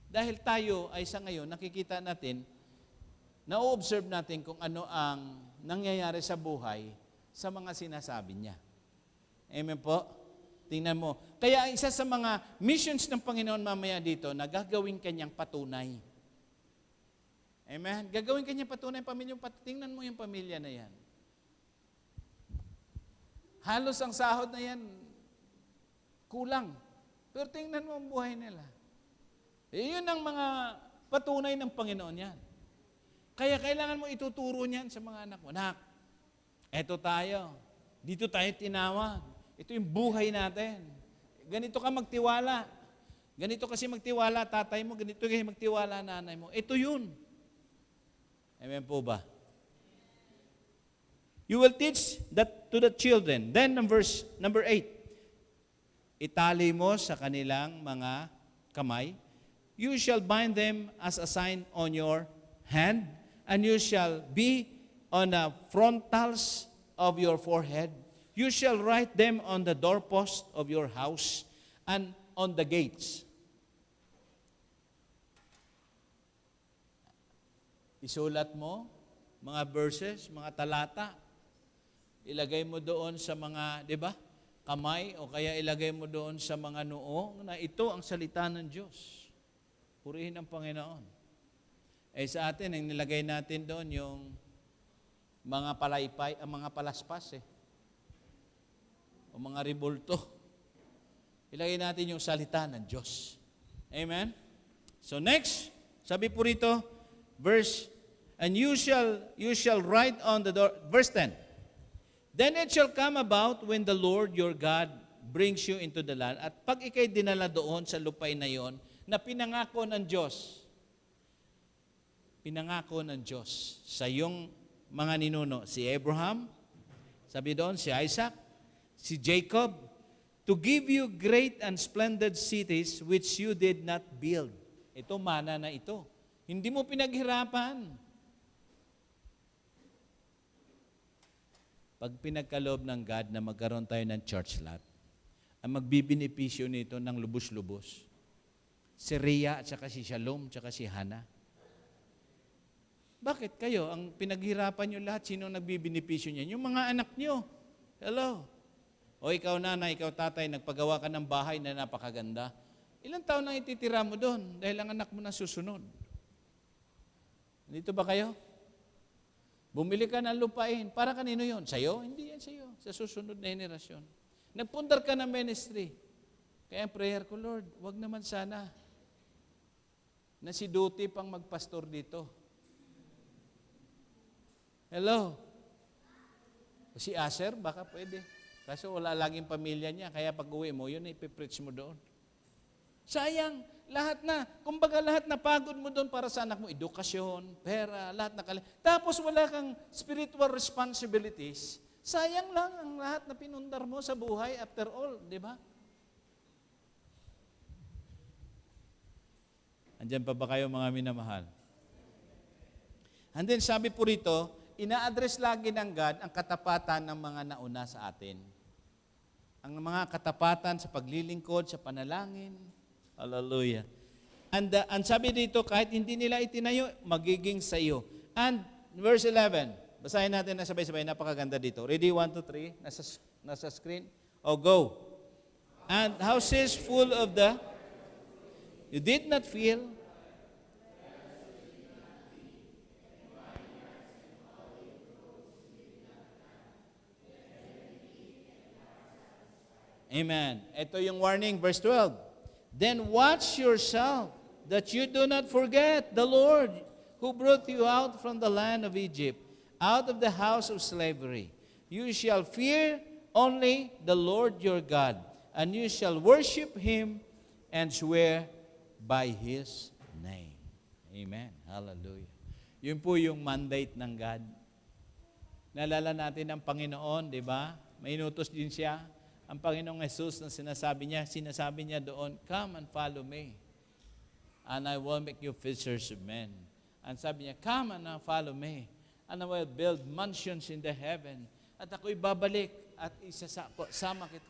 Dahil tayo ay sa ngayon, nakikita natin, na-observe natin kung ano ang nangyayari sa buhay sa mga sinasabi niya. Amen po? Tingnan mo. Kaya isa sa mga missions ng Panginoon mamaya dito, na gagawin kanyang patunay. Amen? Gagawin kanyang patunay ang pamilya. Tingnan mo yung pamilya na yan. Halos ang sahod na yan, kulang. Pero tingnan mo ang buhay nila. Yun ang mga patunay ng Panginoon yan. Kaya kailangan mo ituturo niyan sa mga anak mo. Anak, eto tayo. Dito tayo tinawag. Ito yung buhay natin. Ganito ka magtiwala. Ganito kasi magtiwala tatay mo. Ganito kasi magtiwala nanay mo. Ito yun. Amen po ba? You will teach that to the children. Then, verse number 8. Itali mo sa kanilang mga kamay. You shall bind them as a sign on your hand, and you shall be on the frontals of your forehead. You shall write them on the doorpost of your house and on the gates. Isulat mo mga verses, mga talata. Ilagay mo doon sa mga, di ba, kamay, o kaya ilagay mo doon sa mga noo na ito ang salita ng Diyos. Purihin ang Panginoon. Eh sa atin, ang nilagay natin doon yung mga palaypay, ang mga palaspas o mga ribulto. Ilagay natin yung salita ng Diyos. Amen? So next, sabi po rito, and you shall write on the door, verse 10. Then it shall come about when the Lord your God brings you into the land, at pag ikay dinala doon sa lupay na yon, na pinangako ng Diyos sa iyong mga ninuno, si Abraham, sabi doon, si Isaac, si Jacob, to give you great and splendid cities which you did not build. Ito, mana na ito. Hindi mo pinaghirapan. Pag pinagkaloob ng God na magkaroon tayo ng church lot, ang magbibinipisyo nito ng lubos-lubos, si Rhea at saka si Shalom at saka si Hannah. Bakit kayo? Ang pinaghirapan nyo lahat, sino nagbibinipisyo niyan? Yung mga anak nyo. Hello? O ikaw nanay, ikaw tatay, nagpagawa ka ng bahay na napakaganda. Ilang taon na ititira mo doon dahil ang anak mo na susunod? Dito ba kayo? Bumili ka ng lupain. Para kanino yon? Sa'yo? Hindi yan sa'yo. Sa susunod na henerasyon. Nagpundar ka ng ministry. Kaya ang prayer ko, Lord, wag naman sana na si Duty pang magpastor dito. Hello? Si Asher, baka pwede. Kasi wala laging pamilya niya, kaya pag uwi mo, yun ipipreach mo doon. Sayang, lahat na. Kumbaga lahat na pagod mo doon para sa anak mo, edukasyon, pera, lahat na tapos wala kang spiritual responsibilities. Sayang lang ang lahat na pinundar mo sa buhay after all, di ba? Andyan pa ba kayo mga minamahal? And then sabi po rito, ina-address lagi ng God ang katapatan ng mga nauna sa atin. Ang mga katapatan sa paglilingkod, sa panalangin. Hallelujah. And sabi dito, kahit hindi nila itinayo, magiging sa iyo. And verse 11, basahin natin na sabay-sabay, napakaganda dito. Ready, 1, 2, 3, nasa screen. Oh, go. And houses full of you did not feel, amen. Ito yung warning, verse 12. Then watch yourself, that you do not forget the Lord who brought you out from the land of Egypt, out of the house of slavery. You shall fear only the Lord your God, and you shall worship Him and swear by His name. Amen. Hallelujah. Yun po yung mandate ng God. Naalala natin ang Panginoon, di ba? May inutos din siya. Ang Panginoong Jesus na sinasabi niya doon, "Come and follow me, and I will make you fishers of men." And sabi niya, "Come and follow me, and I will build mansions in the heaven. At ako'y babalik at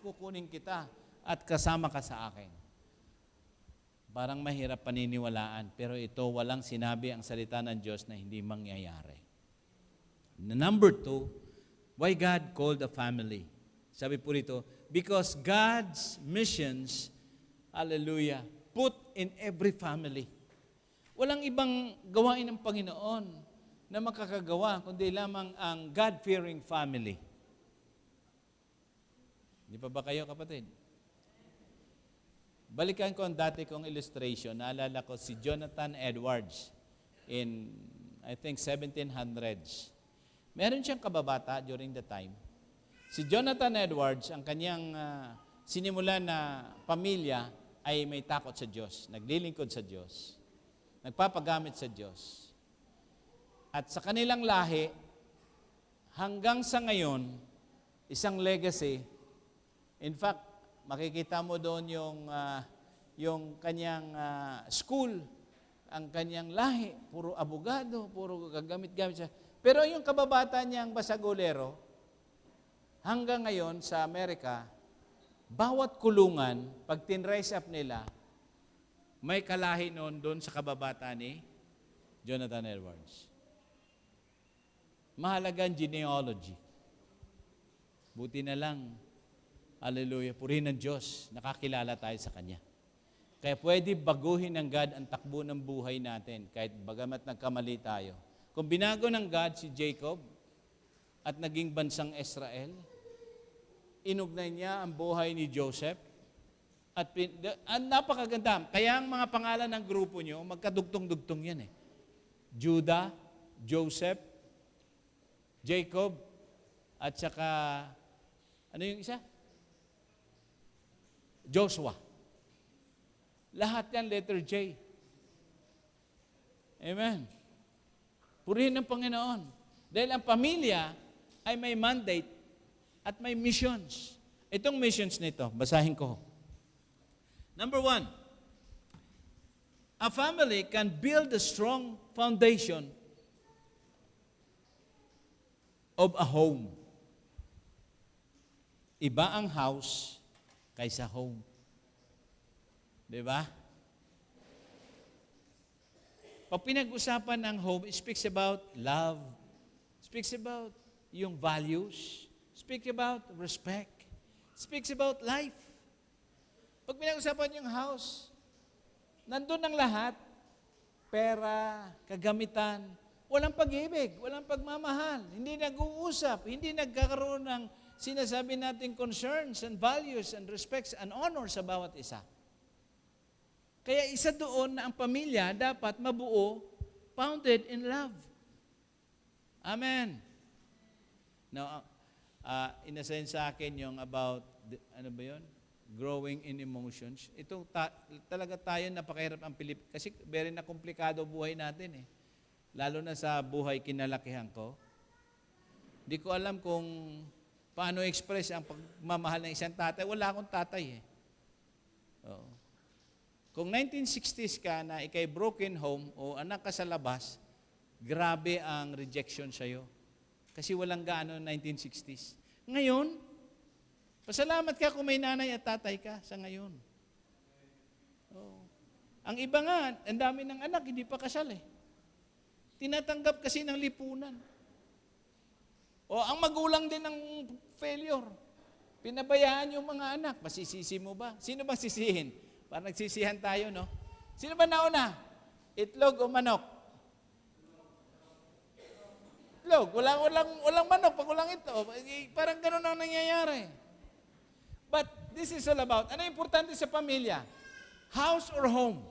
kukunin kita at kasama ka sa akin." Parang mahirap paniniwalaan, pero ito walang sinabi ang salita ng Diyos na hindi mangyayari. Number 2, why God called a family? Sabi po rito, because God's missions, hallelujah, put in every family. Walang ibang gawain ng Panginoon na makakagawa, kundi lamang ang God-fearing family. Di pa ba kayo, kapatid? Balikan ko ang dati kong illustration. Naalala ko si Jonathan Edwards in, I think, 1700s. Meron siyang kababata during the time. Si Jonathan Edwards, ang kanyang sinimulan na pamilya ay may takot sa Diyos, naglilingkod sa Diyos, nagpapagamit sa Diyos. At sa kanilang lahi, hanggang sa ngayon, isang legacy. In fact, makikita mo doon yung kanyang school, ang kanyang lahi, puro abogado, puro gagamit-gamit siya. Pero yung kababata niyang basagolero, hanggang ngayon sa Amerika, bawat kulungan, pag tin-raise up nila, may kalahi noon doon sa kababata ni Jonathan Edwards. Mahalaga ang genealogy. Buti na lang, hallelujah, purihin ng Diyos, nakakilala tayo sa Kanya. Kaya pwede baguhin ng God ang takbo ng buhay natin, kahit bagamat nagkamali tayo. Kung binago ng God si Jacob at naging bansang Israel, inugnay niya ang buhay ni Joseph. At napakaganda. Kaya ang mga pangalan ng grupo nyo, magkadugtong-dugtong yan eh. Judah, Joseph, Jacob, at saka, ano yung isa? Joshua. Lahat yan, letter J. Amen. Purihin ng Panginoon. Dahil ang pamilya ay may mandate at may missions. Itong missions nito, basahin ko. Number 1, a family can build a strong foundation of a home. Iba ang house kaysa home. Diba? Pag pinag-usapan ng home, it speaks about love, speaks about yung values, speaks about respect, speaks about life. Pag pinag-usapan yung house, nandun ang lahat, pera, kagamitan, walang pag-ibig, walang pagmamahal, hindi nag-uusap, hindi nagkakaroon ng sinasabi nating concerns and values and respects and honor sa bawat isa. Kaya isa doon na ang pamilya dapat mabuo, founded in love. Amen. Now, inasign sa akin yung about, ano ba yun? Growing in emotions. Ito talaga tayo napakahirap ang Pilip. Kasi very na komplikado buhay natin eh. Lalo na sa buhay kinalakihan ko. Hindi ko alam kung paano express ang pagmamahal ng isang tatay. Wala akong tatay eh. Oo. Kung 1960s ka na ikay broken home o anak ka sa labas, grabe ang rejection sa'yo. Kasi walang gaano 1960s. Ngayon, pasalamat ka kung may nanay at tatay ka sa ngayon. Oh. Ang iba nga, ang dami ng anak, hindi pa kasal eh. Tinatanggap kasi ng lipunan. O ang magulang din ng failure. Pinabayaan yung mga anak. Masisisi mo ba? Sino ba sisihin? Parang nagsisihan tayo, no? Sino ba nauna? Itlog o manok? Itlog. Walang manok pag walang itlog. Parang ganun ang nangyayari. But this is all about, ano importante sa pamilya? House or home?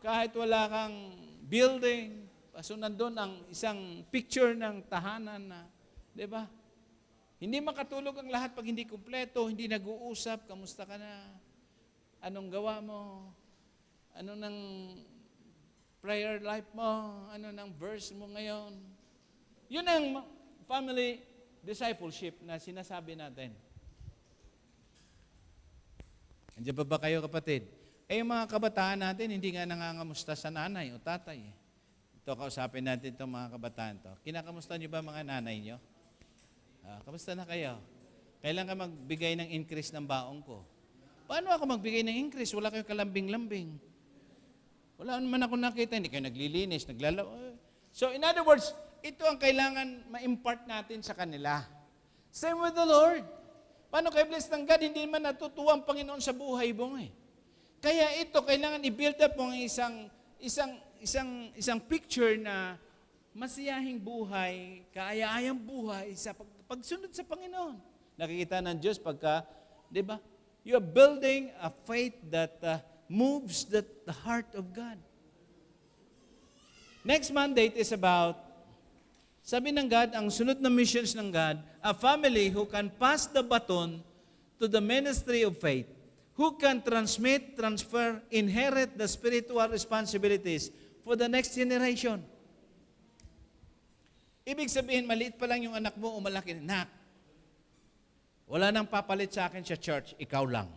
Kahit wala kang building, so nandun ang isang picture ng tahanan na, di ba? Hindi makatulog ang lahat pag hindi kumpleto, hindi nag-uusap, kamusta ka na? Anong gawa mo? Ano ng prayer life mo? Ano ng verse mo ngayon? Yun ang family discipleship na sinasabi natin. Andiyan pa ba kayo, kapatid? Yung mga kabataan natin, hindi nga nangangamusta sa nanay o tatay. Ito, kausapin natin itong mga kabataan to. Kinakamusta niyo ba mga nanay niyo? Kamusta na kayo? Kailan ka magbigay ng increase ng baong ko? Paano ako magbigay ng increase? Wala kayong kalambing-lambing. Wala naman ako nakita. Hindi kayo naglilinis, naglalaw. So, in other words, ito ang kailangan ma-impart natin sa kanila. Same with the Lord. Paano kayo blessed ng God? Hindi naman natutuwa ang Panginoon sa buhay mo eh. Kaya ito, kailangan i-build up mo ang isang picture na masiyahing buhay, kaaya-ayang buhay sa pagsunod sa Panginoon. Nakikita ng Diyos pagka, di ba? You are building a faith that moves the heart of God. Next mandate is about, sabi ng God, ang sunod na missions ng God, a family who can pass the baton to the ministry of faith, who can transmit, transfer, inherit the spiritual responsibilities for the next generation. Ibig sabihin, maliit pa lang yung anak mo o malaki, nak, wala nang papalit sa akin sa church, ikaw lang.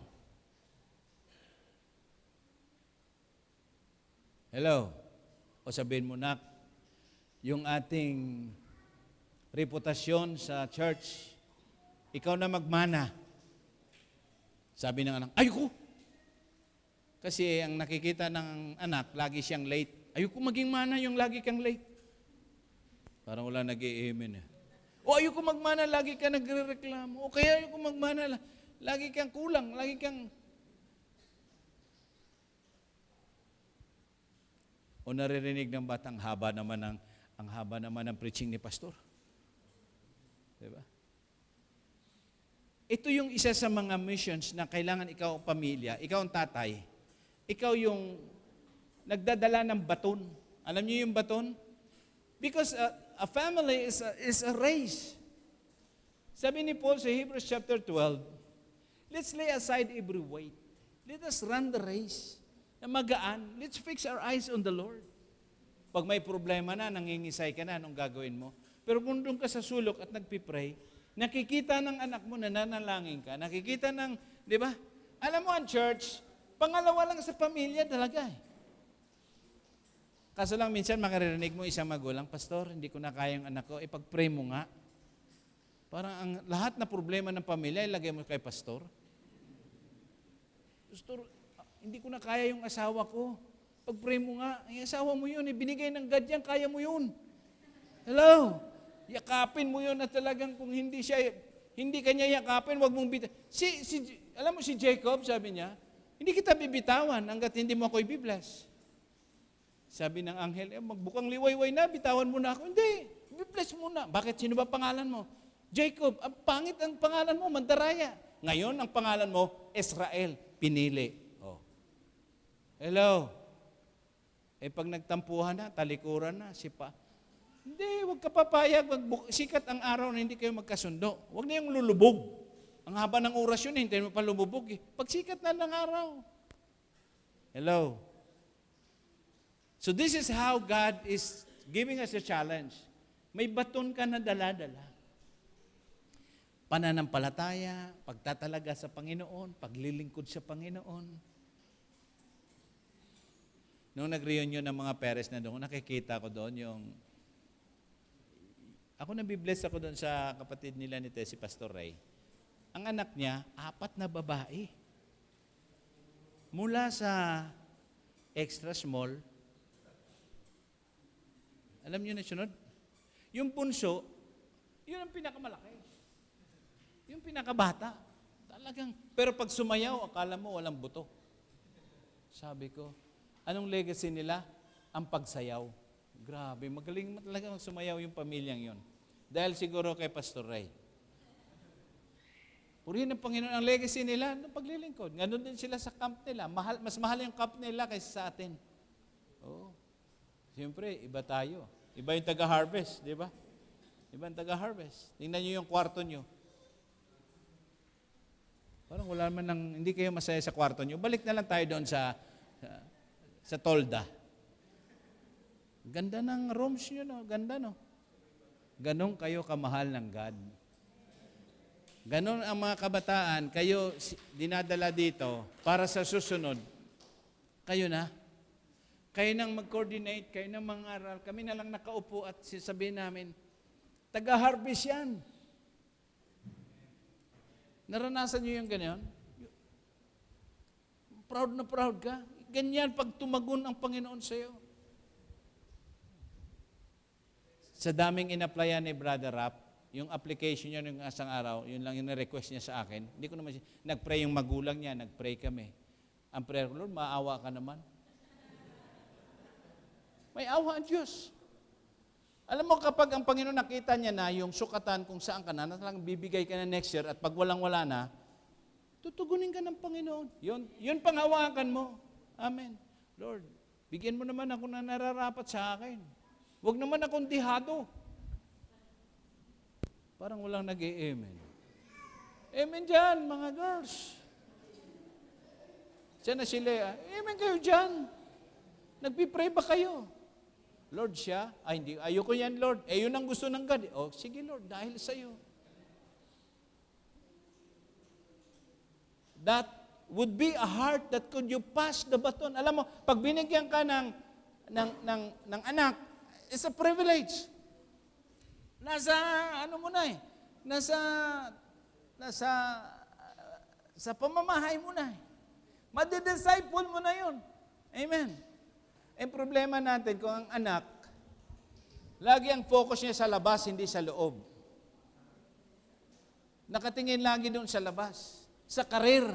Hello? O sabihin mo, nak, yung ating reputasyon sa church, ikaw na magmana. Sabi ng anak, ayoko. Kasi ang nakikita ng anak, lagi siyang late. Ayoko maging mana yung lagi kang late. Parang wala nag-i-amen eh. O ayoko magmana, lagi ka nagre-reklamo. O kaya ayoko magmana, lagi kang kulang, lagi kang... O naririnig ng batang haba naman ng preaching ni pastor. Diba? Ito yung isa sa mga missions na kailangan ikaw ang pamilya, ikaw ang tatay, ikaw yung nagdadala ng baton. Alam niyo yung baton? Because a family is a race. Sabi ni Paul sa Hebrews chapter 12, let's lay aside every weight. Let us run the race. Na magaan, let's fix our eyes on the Lord. Pag may problema na, nangingisay ka na, anong gagawin mo? Pero kung doon ka sa sulok at nagpipray, nakikita ng anak mo na nanalangin ka, nakikita ng, di ba? Alam mo ang church, pangalawa lang sa pamilya talaga eh. Kaso lang minsan makaririnig mo isang magulang, Pastor, hindi ko na kaya yung anak ko, ipag-pray mo nga. Parang ang lahat na problema ng pamilya, ilagay mo kay Pastor. Pastor, hindi ko na kaya yung asawa ko. Pag-pray mo nga, yung asawa mo yun, ibinigay ng God yan, kaya mo yun. Hello? Yakapin mo yun na talagang kung hindi kanya yakapin, wag mong bitawan. Alam mo si Jacob, sabi niya, hindi kita bibitawan hanggat hindi mo ako ibibless. Sabi ng anghel, magbukang liwayway na, bitawan mo na ako. Hindi, bibless muna. Bakit? Sino ba pangalan mo? Jacob, ang pangit ang pangalan mo, Mandaraya. Ngayon, ang pangalan mo, Israel, pinili. Hello? Pag nagtampuhan na, talikuran na, sipa. Hindi, huwag ka papayag. Sikat ang araw na hindi kayo magkasundo. Huwag na yung lulubog. Ang haba ng orasyon, hindi mo pa lumubog. Pag sikat na ng araw. Hello? So this is how God is giving us a challenge. May baton ka na dala-dala. Pananampalataya, pagtatalaga sa Panginoon, paglilingkod sa Panginoon. Nung nag-reunion ng mga pares na doon, nakikita ko doon yung... Ako nabibless ako doon sa kapatid nila ni si Pastor Ray. Ang anak niya, 4 na babae. Mula sa extra small, alam niyo na sunod? Yung bunso, yun ang pinakamalaki. Yung pinakabata. Talagang, pero pag sumayaw, akala mo walang buto. Sabi ko, anong legacy nila? Ang pagsayaw. Grabe, magaling talaga sumayaw yung pamilyang yon. Dahil siguro kay Pastor Ray. Purihin ng Panginoon ang legacy nila ng paglilingkod. Ganun din sila sa camp nila. Mas mahal yung camp nila kaysa sa atin. Oo. Siyempre, iba tayo. Iba yung taga-harvest, di ba? Iba yung taga-harvest. Tingnan nyo yung kwarto nyo. Parang wala man hindi kayo masaya sa kwarto nyo. Balik na lang tayo doon sa tolda. Ganda ng rooms nyo, no? Ganda, no? Ganon kayo kamahal ng God. Ganon ang mga kabataan, kayo dinadala dito para sa susunod. Kayo na. Kayo nang mag-coordinate, kayo nang mangaral. Kami na lang nakaupo at sasabihin namin, taga-harvest yan. Naranasan nyo yung ganyan? Proud na proud ka. Ganyan pag tumagon ang Panginoon sa iyo. Sa daming in-applyan ni Brother Rap, yung application niya ng isang araw, yun lang yung request niya sa akin. Hindi ko naman nag-pray yung magulang niya, nag-pray kami. Ang prayer ko, Lord, maawa ka naman. May awa ang Diyos. Alam mo, kapag ang Panginoon nakita niya na yung sukatan kung saan ka na lang bibigay ka na next year at pag walang-wala na, tutugunin ka ng Panginoon. Yun panghawakan mo. Amen. Lord, bigyan mo naman ako na nararapat sa akin. Huwag naman akong dihado. Parang walang nag-i-amen. Amen dyan, mga girls. Siya na si Lea. Amen kayo dyan. Nagpipray ba kayo? Lord siya, hindi, ayoko yan Lord. Yun ang gusto ng God. Oh, sige Lord, dahil sa iyo. That would be a heart that could you pass the baton. Alam mo, pag binigyan ka ng anak, it's a privilege. Nasa, mo na sa pamamahay mo na Madidisciple mo na yun. Amen. Ang problema natin kung ang anak, lagi ang focus niya sa labas, hindi sa loob. Nakatingin lagi doon sa labas. Sa karir.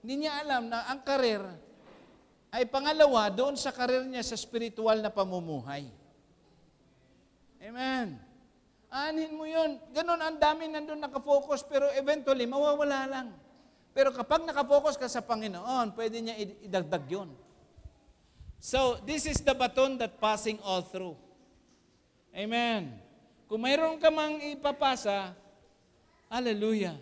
Hindi niya alam na ang karir ay pangalawa doon sa karir niya sa spiritual na pamumuhay. Amen. Aanhin mo yun. Ganon, ang dami nandun nakafocus, pero eventually, mawawala lang. Pero kapag nakafocus ka sa Panginoon, pwede niya idagdag yun. So, this is the baton that passing all through. Amen. Kung mayroon ka mang ipapasa, hallelujah.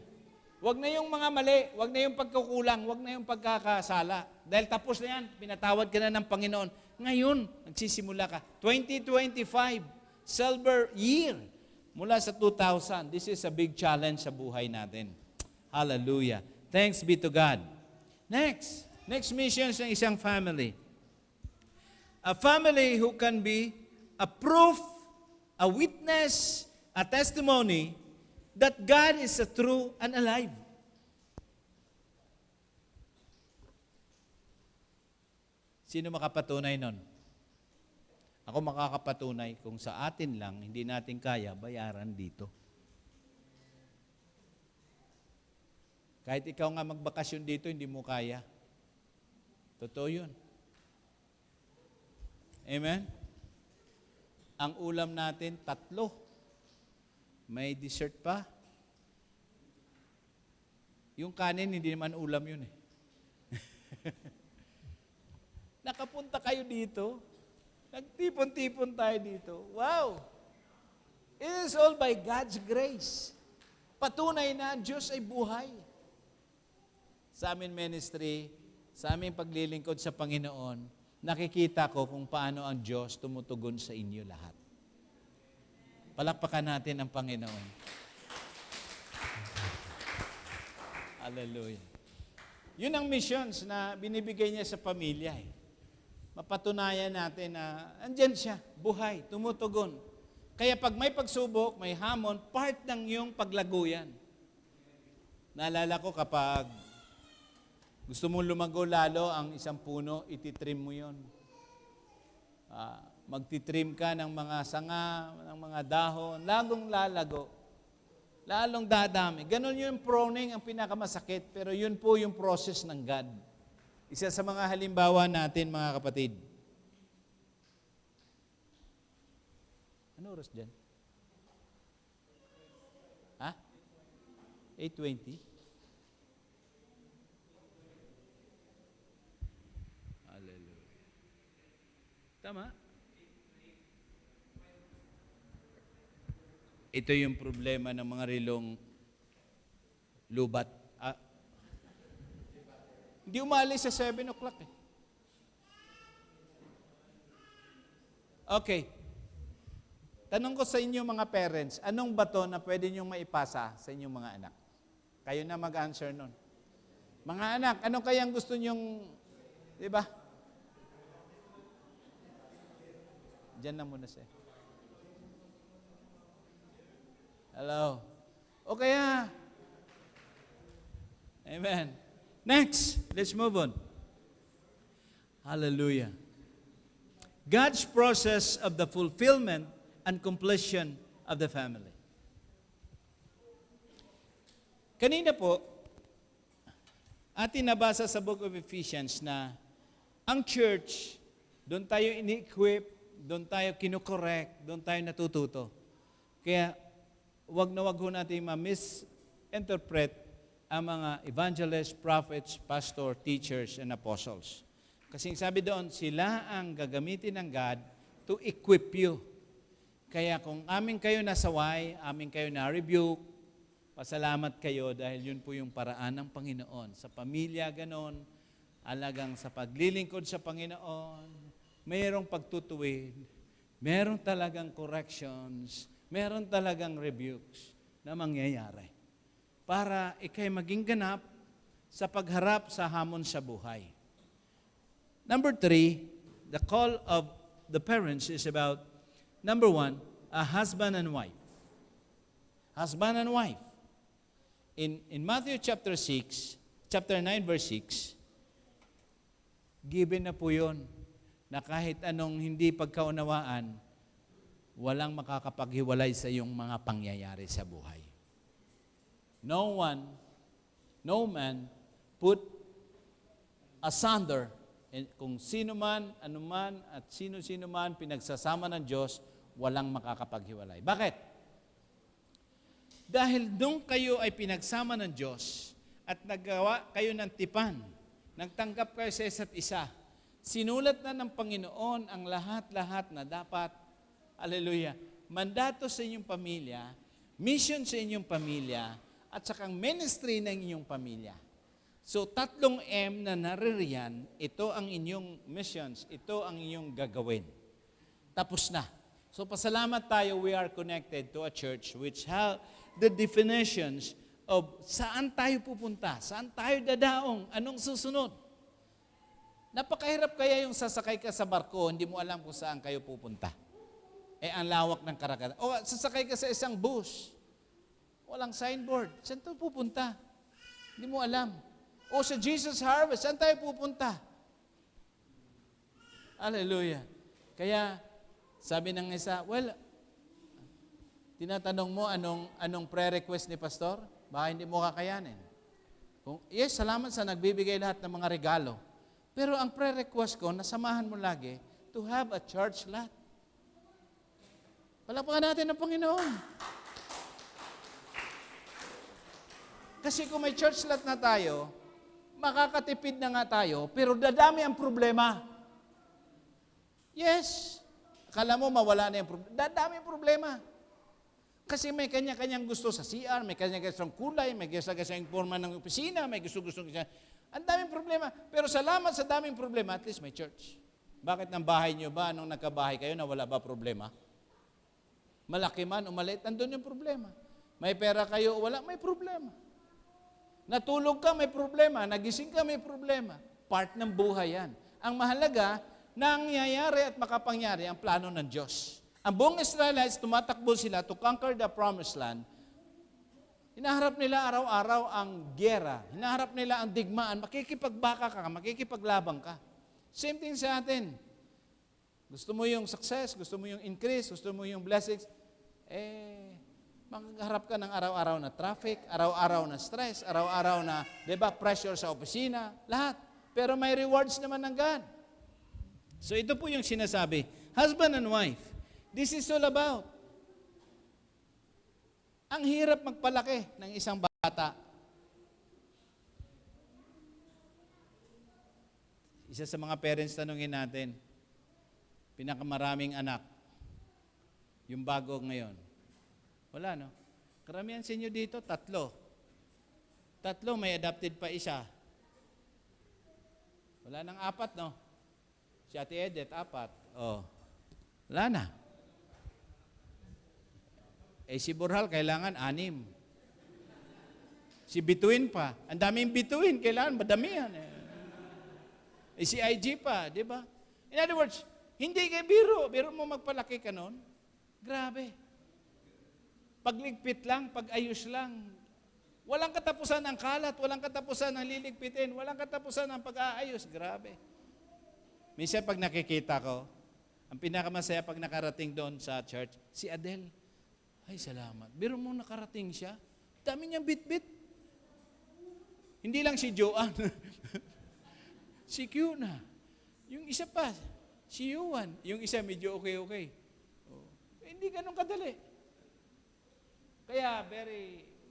Huwag na yung mga mali, huwag na yung pagkukulang, huwag na yung pagkakasala. Dahil tapos na yan, pinatawad ka na ng Panginoon. Ngayon, nagsisimula ka. 2025, silver year. Mula sa 2000, this is a big challenge sa buhay natin. Hallelujah. Thanks be to God. Next mission ng isang family. A family who can be a proof, a witness, a testimony that God is a true and alive. Sino makapatunay nun? Ako makakapatunay kung sa atin lang, hindi natin kaya, bayaran dito. Kahit ikaw nga magbakasyon dito, hindi mo kaya. Totoo yun. Amen? Ang ulam natin, 3. May dessert pa. Yung kanin, hindi naman ulam yun eh. Nakapunta kayo dito. Nagtipon-tipon tayo dito. Wow! It is all by God's grace. Patunay na ang Diyos ay buhay. Sa amin ministry, sa aming paglilingkod sa Panginoon, nakikita ko kung paano ang Diyos tumutugon sa inyo lahat. Palakpakan natin ang Panginoon. Hallelujah. Yun ang missions na binibigay niya sa pamilya. Mapatunayan natin na andyan siya, buhay, tumutugon. Kaya pag may pagsubok, may hamon, part ng iyong paglago yan. Naalala ko kapag gusto mong lumago lalo ang isang puno, ititrim mo yun. Magtitrim ka ng mga sanga, ng mga dahon, lagong lalago. Lalong dadami. Ganon yung pruning ang pinakamasakit, pero yun po yung process ng God. Isa sa mga halimbawa natin, mga kapatid. Ano oras dyan? 8:20? Hallelujah. Tama? Ito yung problema ng mga rilong lubat. Hindi umalis sa 7 o'clock eh. Okay. Tanong ko sa inyo mga parents, anong bato na pwede niyong maipasa sa inyong mga anak? Kayo na mag-answer nun. Mga anak, ano kayang gusto niyong, di ba? Diyan na muna siya. Hello. O kaya, amen. Next, let's move on. Hallelujah. God's process of the fulfillment and completion of the family. Kanina po, atin nabasa sa book of Ephesians na ang church, doon tayo ini-equip, doon tayo kinokorek, doon tayo natututo. Kaya, wag na wag ho natin ma-misinterpret ang mga evangelists, prophets, pastor, teachers, and apostles. Kasi sabi doon, sila ang gagamitin ng God to equip you. Kaya kung amin kayo nasaway, amin kayo na-rebuke, pasalamat kayo dahil yun po yung paraan ng Panginoon. Sa pamilya, ganon, alagang sa paglilingkod sa Panginoon, mayroong pagtutuwid, mayroong talagang corrections, mayroong talagang rebukes na mangyayari para ikay maging ganap sa pagharap sa hamon sa buhay. Number 3, the call of the parents is about, number 1, a husband and wife. Husband and wife. In Matthew chapter 6, chapter 9, verse 6, given na po yun na kahit anong hindi pagkaunawaan, walang makakapaghiwalay sa iyong mga pangyayari sa buhay. No man put asunder, kung sino man, anuman, at sino-sino man pinagsasama ng Diyos, walang makakapaghiwalay. Bakit? Dahil nung kayo ay pinagsama ng Diyos at naggawa kayo ng tipan, nagtanggap kayo sa isa't isa, sinulat na ng Panginoon ang lahat-lahat na dapat, hallelujah, mandato sa inyong pamilya, mission sa inyong pamilya, at sakang ministry ng inyong pamilya. So, 3 M na naririyan, ito ang inyong missions, ito ang inyong gagawin. Tapos na. So, pasalamat tayo, we are connected to a church which have the definitions of saan tayo pupunta, saan tayo dadaong, anong susunod. Napakahirap kaya yung sasakay ka sa barko, hindi mo alam kung saan kayo pupunta. Ang lawak ng karagatan. O sasakay ka sa isang bus, walang signboard, saan tayo pupunta? Hindi mo alam. O sa Jesus Harvest, saan tayo pupunta? Hallelujah. Kaya, sabi ng isa, well, tinatanong mo anong prayer request ni Pastor? Baka hindi mo kakayanin. Yes, salamat sa nagbibigay lahat ng mga regalo. Pero ang prayer request ko, nasamahan mo lagi to have a church lot. Palakpakan natin ang Panginoon. Kasi kung may church lot na tayo, makakatipid na nga tayo, pero dadami ang problema. Yes. Akala mo mawala na yung problema. Dadami ang problema. Kasi may kanya-kanyang gusto sa CR, may kanya-kanyang kulay, may kanya-kanyang forma ng opisina, may gusto-gusto kanya. Ang daming problema. Pero salamat sa daming problema, at least may church. Bakit ng bahay nyo ba, nung nagkabahay kayo, na wala ba problema? Malaki man o maliit, nandun yung problema. May pera kayo o wala, may problema. Natulog ka, may problema. Nagising ka, may problema. Part ng buhay yan. Ang mahalaga, nangyayari at makapangyari ang plano ng Diyos. Ang buong Israelites, tumatakbo sila to conquer the promised land. Hinaharap nila araw-araw ang gyera. Hinaharap nila ang digmaan. Makikipagbaka ka, makikipaglabang ka. Same thing sa atin. Gusto mo yung success, gusto mo yung increase, gusto mo yung blessings, magharap ka ng araw-araw na traffic, araw-araw na stress, araw-araw na, di ba, pressure sa opisina, lahat. Pero may rewards naman ng God. So ito po yung sinasabi, husband and wife, this is all about. Ang hirap magpalaki ng isang bata. Isa sa mga parents, tanungin natin, pinakamaraming anak, yung bago ngayon. Wala, no? Karamihan sa inyo dito, 3. 3, may adopted pa isa. Wala nang 4, no? Si Ate Edith, 4. Oh. Wala na. Si Burhal, kailangan 6. Si Bituin pa. Ang daming bituin, kailangan madamihan. Si IG pa, di ba? In other words, hindi kay biro. Biro mo magpalaki ka nun. Grabe. Pagligpit lang, pag-ayos lang. Walang katapusan ng kalat, walang katapusan ng liligpitin, walang katapusan ng pag-aayos. Grabe. Minsan pag nakikita ko, ang pinakamasaya pag nakarating doon sa church, si Adele. Ay, salamat. Biro mo nakarating siya. Dami niyang bit-bit. Hindi lang si Joanne. Si Q na. Yung isa pa, si Yuan. Yung isa medyo okay. Oh. Hindi ganun kadali. Kaya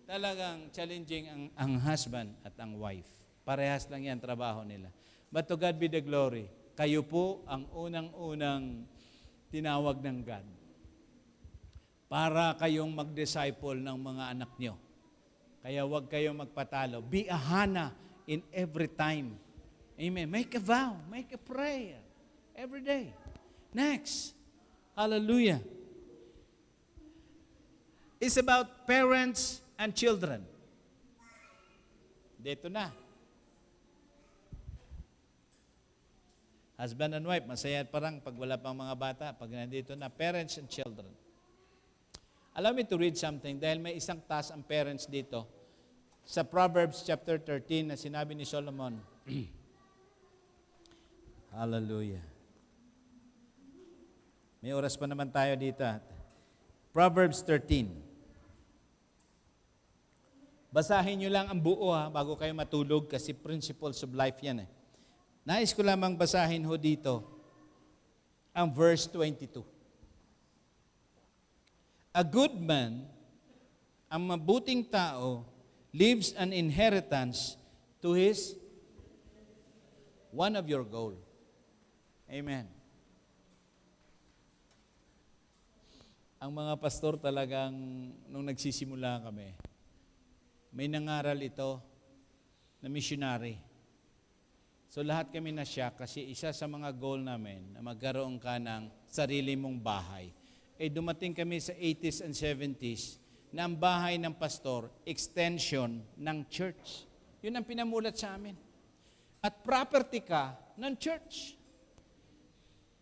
talagang challenging ang husband at ang wife. Parehas lang yan trabaho nila. But to God be the glory. Kayo po ang unang-unang tinawag ng God para kayong mag-disciple ng mga anak nyo. Kaya huwag kayong magpatalo. Be a Hannah in every time. Amen. Make a vow. Make a prayer. Every day. Next. Hallelujah. It's about parents and children. Dito na. Husband and wife, masaya parang pag wala pang mga bata, pag nandito na, parents and children. Allow me to read something dahil may isang task ang parents dito. Sa Proverbs chapter 13 na sinabi ni Solomon. Hallelujah. May oras pa naman tayo dito. Proverbs 13. Basahin nyo lang ang buo bago kayo matulog kasi principles of life yan Nais ko lamang basahin ho dito ang verse 22. A good man, ang mabuting tao, leaves an inheritance to one of your goal. Amen. Ang mga pastor talagang, nung nagsisimula kami, may nangaral ito na missionary. So lahat kami na-shock kasi isa sa mga goal namin na magkaroon ka ng sarili mong bahay. Dumating kami sa 80s and 70s na ang bahay ng pastor, extension ng church. Yun ang pinamulat sa amin. At property ka ng church.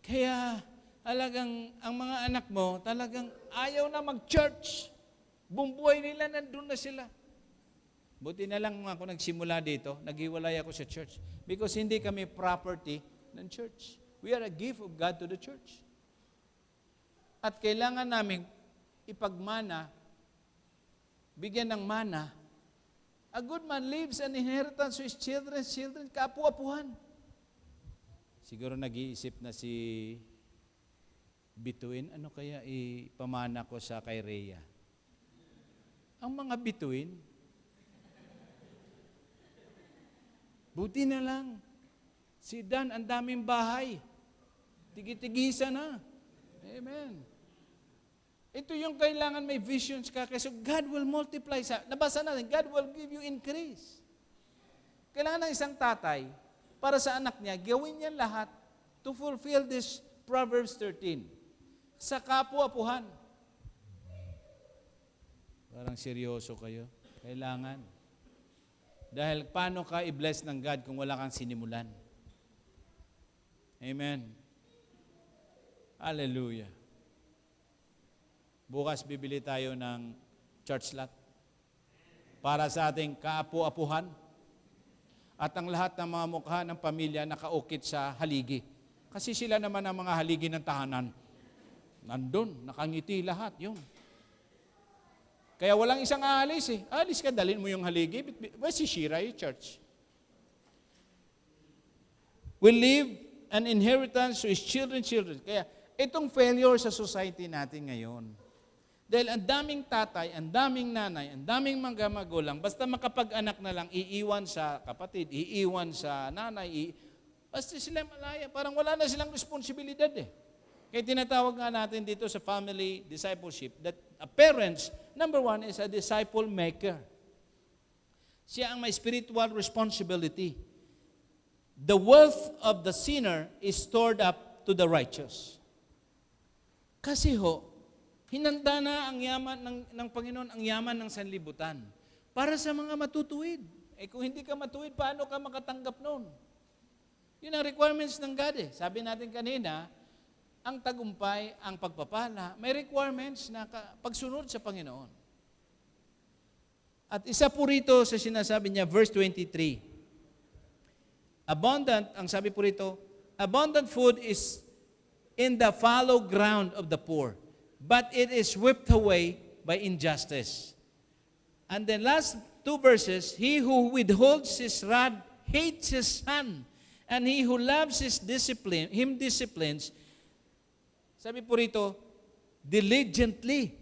Kaya talagang ang mga anak mo talagang ayaw na mag-church. Buong buhay nila nandun na sila. Buti na lang ako nagsimula dito, naghiwalay ako sa church. Because hindi kami property ng church. We are a gift of God to the church. At kailangan namin ipagmana, bigyan ng mana. A good man leaves an inheritance to his children, kaapu-apuhan. Siguro nag-iisip na si Bituin, ano kaya ipamana ko sa kay Rhea? Ang mga bituin, buti na lang. Si Dan, ang daming bahay. Tigi-tigisa na. Amen. Ito yung kailangan may visions ka kasi God will multiply. Nabasa natin, God will give you increase. Kailangan ng isang tatay para sa anak niya, gawin niya lahat to fulfill this Proverbs 13. Sa kapu-apuhan. Parang seryoso kayo. Kailangan. Dahil paano ka i-bless ng God kung wala kang sinimulan? Amen. Hallelujah. Bukas bibili tayo ng church lot para sa ating kaapu-apuhan at ang lahat ng mga mukha ng pamilya nakaukit sa haligi. Kasi sila naman ang mga haligi ng tahanan. Nandun, nakangiti lahat, yun. Kaya walang isang aalis Alis ka, dalhin mo yung haligi. Sisira yung church. We leave an inheritance to his children. Kaya itong failure sa society natin ngayon, dahil ang daming tatay, ang daming nanay, ang daming mga magulang, basta makapag-anak na lang, iiwan sa kapatid, iiwan sa nanay, basta sila malaya, parang wala na silang responsibilidad Kaya tinatawag nga natin dito sa family discipleship that a parents, number one, is a disciple maker. Siya ang may spiritual responsibility. The wealth of the sinner is stored up to the righteous. Kasi Hinanda na ang yaman ng Panginoon, ang yaman ng sanlibutan para sa mga matutuwid. Eh kung hindi ka matuwid, paano ka makatanggap noon? Yun ang requirements ng God eh. Sabi natin kanina, ang tagumpay, ang pagpapala, may requirements na pagsunod sa Panginoon. At isa po rito sa sinasabi niya, verse 23. Abundant, ang sabi po rito, abundant food is in the fallow ground of the poor, but it is swept away by injustice. And then last two verses, he who withholds his rod hates his son, and he who loves him disciplines. Sabi po rito, diligently.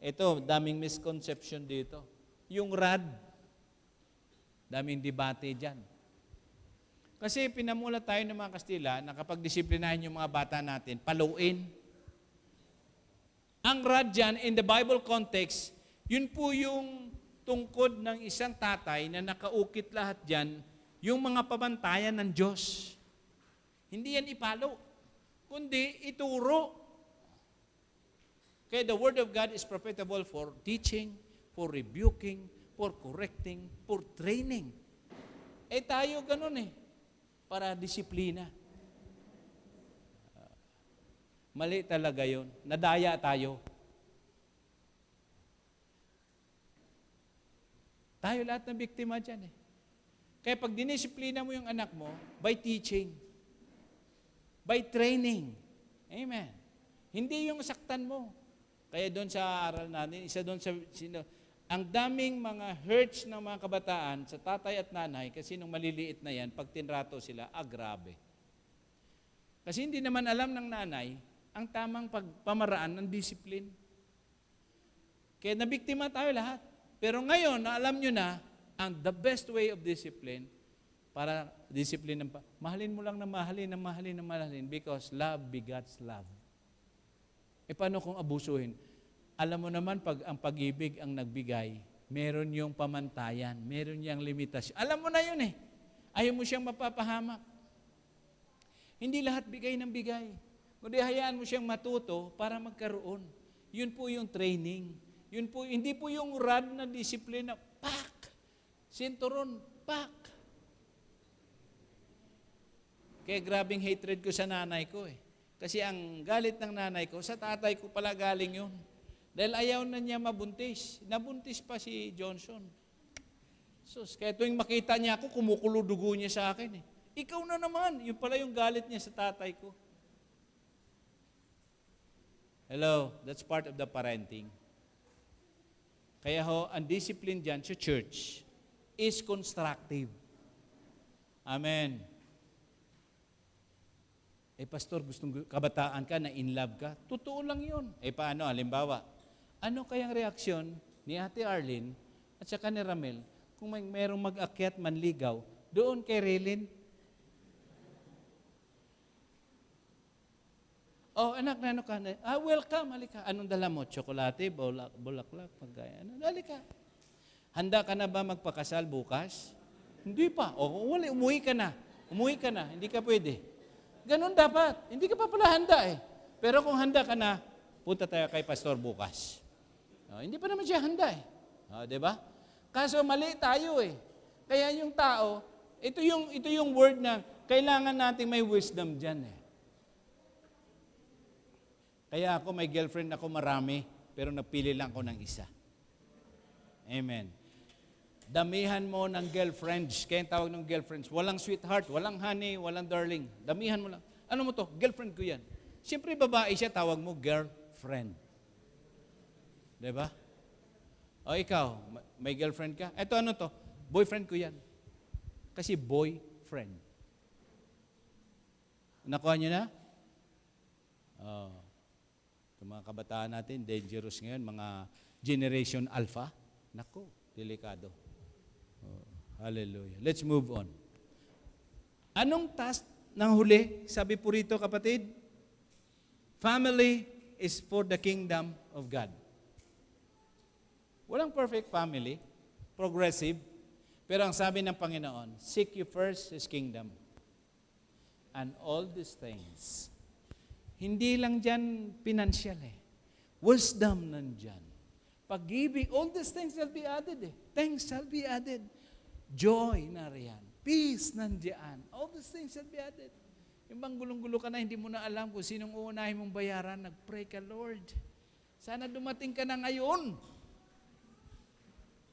Ito, daming misconception dito. Yung rod, daming debate dyan. Kasi pinamula tayo ng mga Kastila na kapag disiplinahin yung mga bata natin, paluin. Ang rod dyan, in the Bible context, yun po yung tungkod ng isang tatay na nakaukit lahat dyan, yung mga pamantayan ng Diyos. Hindi yan ipalo, kundi ituro. Kaya the Word of God is profitable for teaching, for rebuking, for correcting, for training. Eh tayo ganun eh, para disiplina. Mali talaga yun. Nadaya tayo. Tayo lahat ng biktima dyan eh. Kaya pag dinisiplina mo yung anak mo, by teaching, by training. Amen. Hindi yung saktan mo. Kaya doon sa aral natin, isa doon sa, ang daming mga hurts ng mga kabataan sa tatay at nanay, kasi nung maliliit na yan, pag tinrato sila, grabe. Kasi hindi naman alam ng nanay, ang tamang pagpamaraan ng discipline. Kaya nabiktima tayo lahat. Pero ngayon, na alam nyo na, ang the best way of discipline, para discipline ng mahalin mo lang na mahalin, because love begets love. E paano kung abusuhin? Alam mo naman, pag ang pag-ibig ang nagbigay, meron yung pamantayan, meron yung limitasyon. Alam mo na yun eh. Ayaw mo siyang mapapahamak. Hindi lahat bigay ng bigay. Kundi hayaan mo siyang matuto para magkaroon. Yun po yung training. Yun po, hindi po yung rod na disiplina, pak! Sinturon, pak! Kaya grabing hatred ko sa nanay ko eh. Kasi ang galit ng nanay ko, sa tatay ko pala galing yun. Dahil ayaw na niya mabuntis. Nabuntis pa si Johnson. Sus, kaya tuwing makita niya ako, kumukulo dugo niya sa akin eh. Ikaw na naman, yun pala yung galit niya sa tatay ko. Hello, that's part of the parenting. Kaya ho, ang discipline dyan sa church is constructive. Amen. Eh, pastor, gustong kabataan ka, na in love ka. Totoo lang yun. Eh, paano? Halimbawa, ano kayang reaksyon ni Ate Arlene at saka ni Ramel kung merong mag-akyat manligaw doon kay Relin? Oh, anak na ano ka na? Welcome, halika. Anong dala mo? Tsokolate, bulaklak, pagkaya. Halika. Handa ka na ba magpakasal bukas? Hindi pa. Umuwi ka na. Hindi ka pwede. Ganon dapat. Hindi ka pa pala handa eh. Pero kung handa ka na, punta tayo kay pastor bukas. Hindi pa naman siya handa eh. Diba? Kaso mali tayo eh. Kaya yung tao, ito yung word na kailangan nating may wisdom dyan eh. Kaya ako, may girlfriend ako marami, pero napili lang ko ng isa. Amen. Damihan mo ng girlfriends. Kaya tawag ng girlfriends. Walang sweetheart, walang honey, walang darling. Damihan mo lang. Ano mo to? Girlfriend ko yan. Siyempre babae siya, tawag mo girlfriend. Diba? O ikaw, may girlfriend ka? Eto ano to? Boyfriend ko yan. Kasi boyfriend. Nakuha niyo na? Mga kabataan natin, dangerous ngayon, mga Generation Alpha. Naku, delikado. Hallelujah. Let's move on. Anong task ng huli? Sabi po rito, kapatid, family is for the kingdom of God. Walang perfect family, progressive, pero ang sabi ng Panginoon, seek you first His kingdom and all these things. Hindi lang dyan financial eh. Wisdom nandyan. Pag-ibig, all these things shall be added eh. Things shall be added. Joy nariyan. Peace nandiyan. All these things shall be added. Yung bang gulong-gulo ka na, hindi mo na alam kung sinong uunahin mong bayaran, nag-pray ka, Lord. Sana dumating ka na ngayon.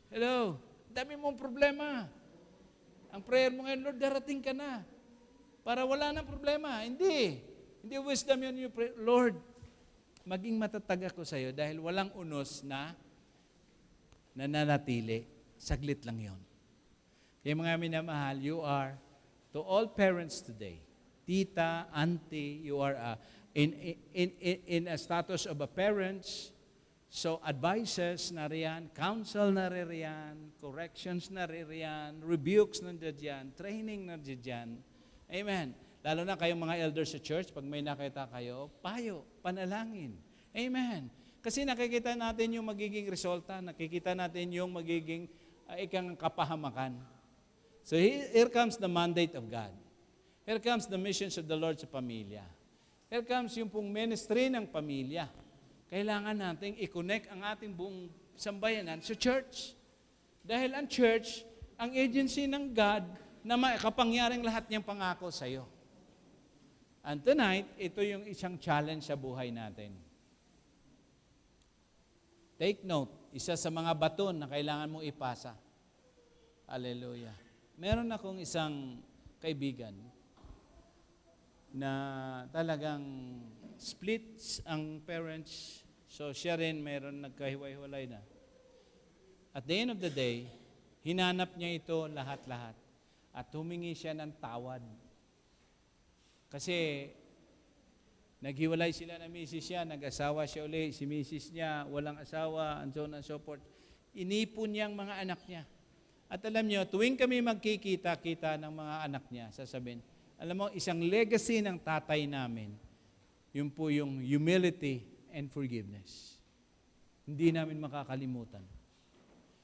Hello? Dami mong problema. Ang prayer mo ngayon, Lord, darating ka na. Para wala nang problema. Hindi. Hindi wisdom yun yung prayer. Lord, maging matatag ako sa iyo dahil walang unos na nananatili. Saglit lang yon. Kaya mga minamahal, you are, to all parents today, tita, auntie, you are in a status of a parents, so advices na riyan, counsel na riyan, corrections na riyan, rebukes na riyan, training na riyan. Amen. Lalo na kayong mga elders sa church, pag may nakita kayo, payo, panalangin. Amen. Kasi nakikita natin yung magiging resulta, nakikita natin yung magiging ikang kapahamakan. So here comes the mandate of God. Here comes the missions of the Lord sa pamilya. Here comes yung pong ministry ng pamilya. Kailangan nating i-connect ang ating buong sambayanan sa church. Dahil ang church, ang agency ng God na makapangyaring lahat niyang pangako sa iyo. And tonight, ito yung isang challenge sa buhay natin. Take note, isa sa mga baton na kailangan mong ipasa. Hallelujah. Meron akong isang kaibigan na talagang splits ang parents. So siya rin meron nagkahiwa-hiwalay na. At the end of the day, hinanap niya ito lahat-lahat. At humingi siya ng tawad. Kasi naghiwalay sila na misis niya, nag-asawa siya uli, si misis niya, walang asawa, and so on and so forth. Inipon niya ang mga anak niya. At alam niyo, tuwing kami magkikita-kita ng mga anak niya, sasabihin, alam mo, isang legacy ng tatay namin, yun po yung humility and forgiveness. Hindi namin makakalimutan.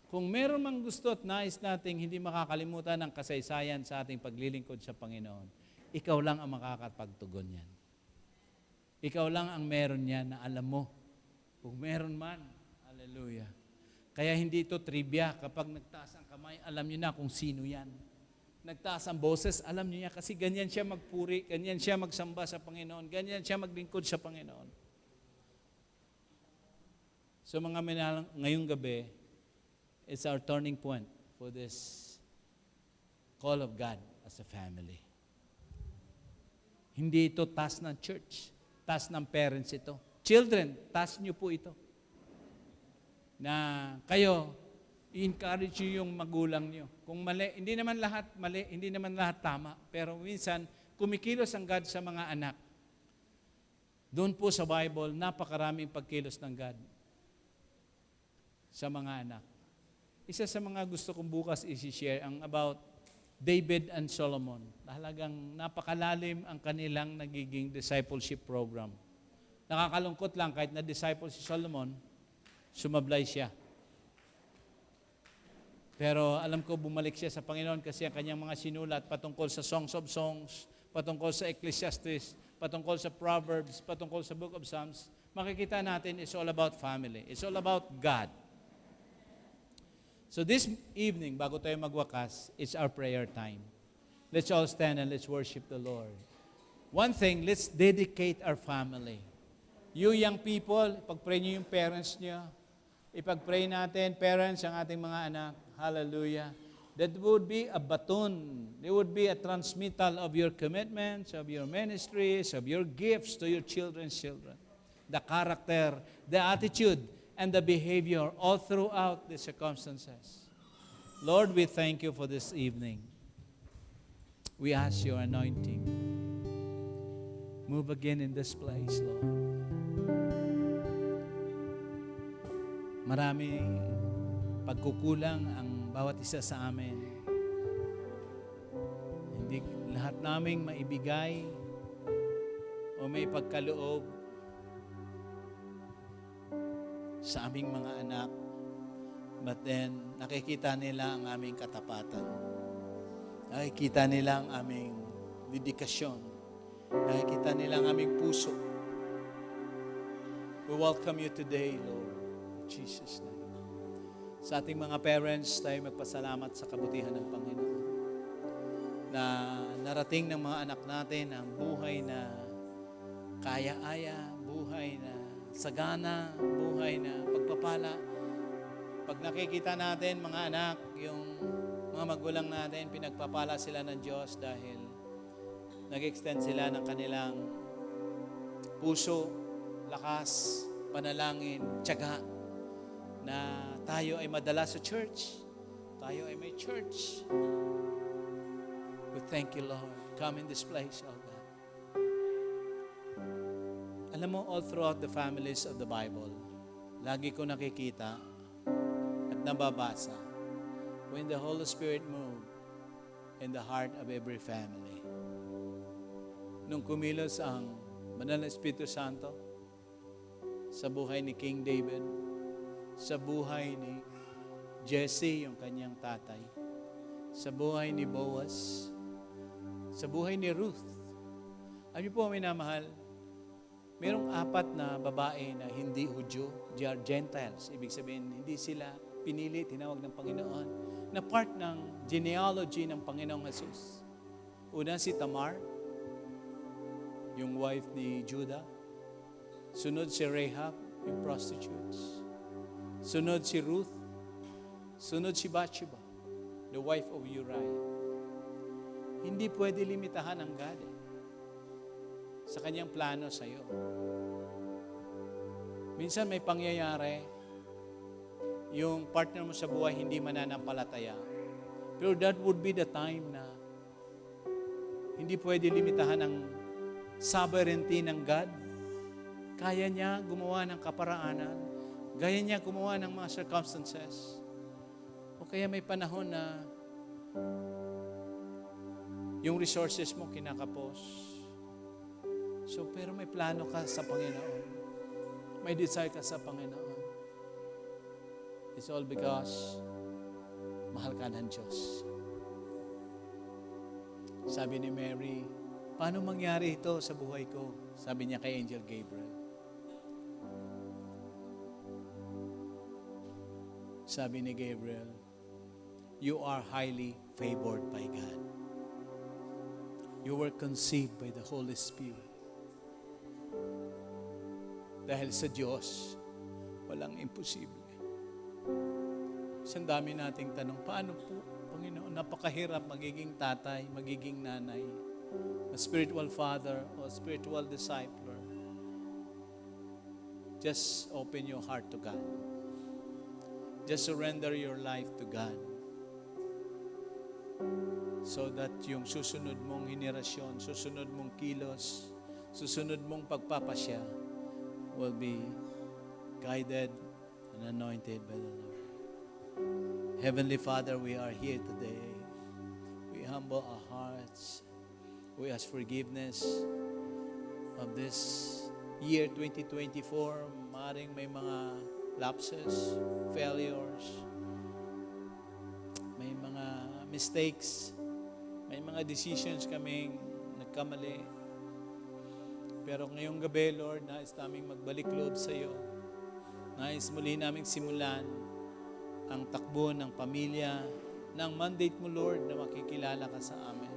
Kung meron mang gusto at nais nating hindi makakalimutan ang kasaysayan sa ating paglilingkod sa Panginoon, ikaw lang ang makakapagtugon yan. Ikaw lang ang meron yan na alam mo. Kung meron man, hallelujah. Kaya hindi ito trivia. Kapag nagtaas ang kamay, alam niyo na kung sino yan. Nagtaas ang boses, alam niyo yan. Kasi ganyan siya magpuri, ganyan siya magsamba sa Panginoon, ganyan siya maglingkod sa Panginoon. So mga minahal, ngayong gabi, it's our turning point for this call of God as a family. Hindi ito task ng church, task ng parents ito. Children, task niyo po ito. Na kayo, i-encourage niyo yung magulang niyo. Kung mali, hindi naman lahat mali, hindi naman lahat tama. Pero minsan, kumikilos ang God sa mga anak. Doon po sa Bible, napakaraming pagkilos ng God sa mga anak. Isa sa mga gusto kong bukas i-share ang about David and Solomon. Talagang napakalalim ang kanilang nagiging discipleship program. Nakakalungkot lang kahit na disciple si Solomon, sumablay siya. Pero alam ko bumalik siya sa Panginoon kasi ang kanyang mga sinulat patungkol sa Songs of Songs, patungkol sa Ecclesiastes, patungkol sa Proverbs, patungkol sa Book of Psalms, makikita natin it's all about family. It's all about God. So this evening, bago tayo magwakas, it's our prayer time. Let's all stand and let's worship the Lord. One thing, let's dedicate our family. You young people, ipag-pray niyo yung parents niyo. Ipag-pray natin, parents, ang ating mga anak. Hallelujah. That would be a baton. It would be a transmittal of your commitments, of your ministries, of your gifts to your children's children. The character, the attitude, and the behavior all throughout the circumstances. Lord, we thank you for this evening. We ask your anointing. Move again in this place, Lord. Marami pagkukulang ang bawat isa sa amin. Hindi lahat naming maibigay o may pagkaloob sa aming mga anak. But then, nakikita nila ang aming katapatan. Nakikita nila ang aming dedikasyon. Nakikita nila ang aming puso. We welcome you today, Lord. In Jesus' name. Sa ating mga parents, tayo magpasalamat sa kabutihan ng Panginoon na narating ng mga anak natin ang buhay na kaya-aya, buhay na sagana, buhay na pagpapala. Pag nakikita natin, mga anak, yung mga magulang natin, pinagpapala sila ng Diyos dahil nag-extend sila ng kanilang puso, lakas, panalangin, tiyaga, na tayo ay madala sa church. Tayo ay may church. We thank you, Lord. Come in this place, oh God. Alam mo, all throughout the families of the Bible, lagi ko nakikita at nababasa when the Holy Spirit moved in the heart of every family. Nung kumilos ang Banal na Espiritu Santo sa buhay ni King David, sa buhay ni Jesse, yung kanyang tatay, sa buhay ni Boaz, sa buhay ni Ruth. Alam niyo po, minamahal, mayroong 4 na babae na hindi Hudyo, they are Gentiles. Ibig sabihin, hindi sila pinili, tinawag ng Panginoon, na part ng genealogy ng Panginoong Jesus. Una si Tamar, yung wife ni Judah. Sunod si Rahab, yung prostitutes. Sunod si Ruth. Sunod si Bathsheba, the wife of Uriah. Hindi pwede limitahan ang God sa kanyang plano sa iyo. Minsan may pangyayari, yung partner mo sa buhay hindi mananampalataya. Pero that would be the time na hindi pwede limitahan ang sovereignty ng God. Kaya niya gumawa ng kaparaanan. Gaya niya gumawa ng mga circumstances. O kaya may panahon na yung resources mo kinakapos. So, pero may plano ka sa Panginoon. May desire ka sa Panginoon. It's all because mahal ka ng Diyos. Sabi ni Mary, paano mangyari ito sa buhay ko? Sabi niya kay Angel Gabriel. Sabi ni Gabriel, you are highly favored by God. You were conceived by the Holy Spirit. Dahil sa Diyos, walang imposible. Isang dami nating tanong, paano po, Panginoon, napakahirap magiging tatay, magiging nanay, a spiritual father, or spiritual discipler. Just open your heart to God. Just surrender your life to God. So that yung susunod mong henerasyon, susunod mong kilos, susunod mong pagpapasya will be guided and anointed by the Lord. Heavenly Father, we are here today. We humble our hearts. We ask forgiveness of this year 2024. Maring may mga lapses, failures, may mga mistakes, may mga decisions kaming nagkamali. Pero ngayong gabi, Lord, nais naming magbalik loob sa iyo. Nais muli naming simulan ang takbo ng pamilya, ng mandate mo, Lord, na makikilala ka sa amin.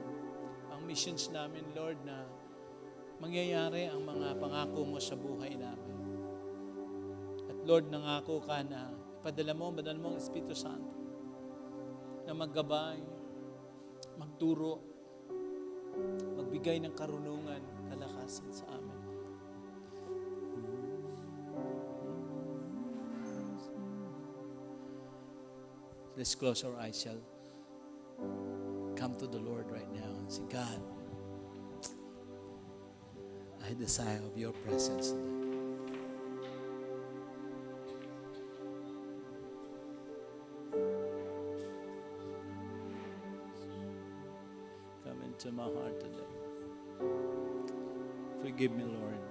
Ang missions namin, Lord, na mangyayari ang mga pangako mo sa buhay namin. Lord, nangako ka na ipadala mo ang Espiritu Santo na maggabay, magturo, magbigay ng karunungan, kalakasan sa amin. Let's close our eyes, shall come to the Lord right now and say, God, I desire of your presence today. To my heart today. Forgive me, Lord.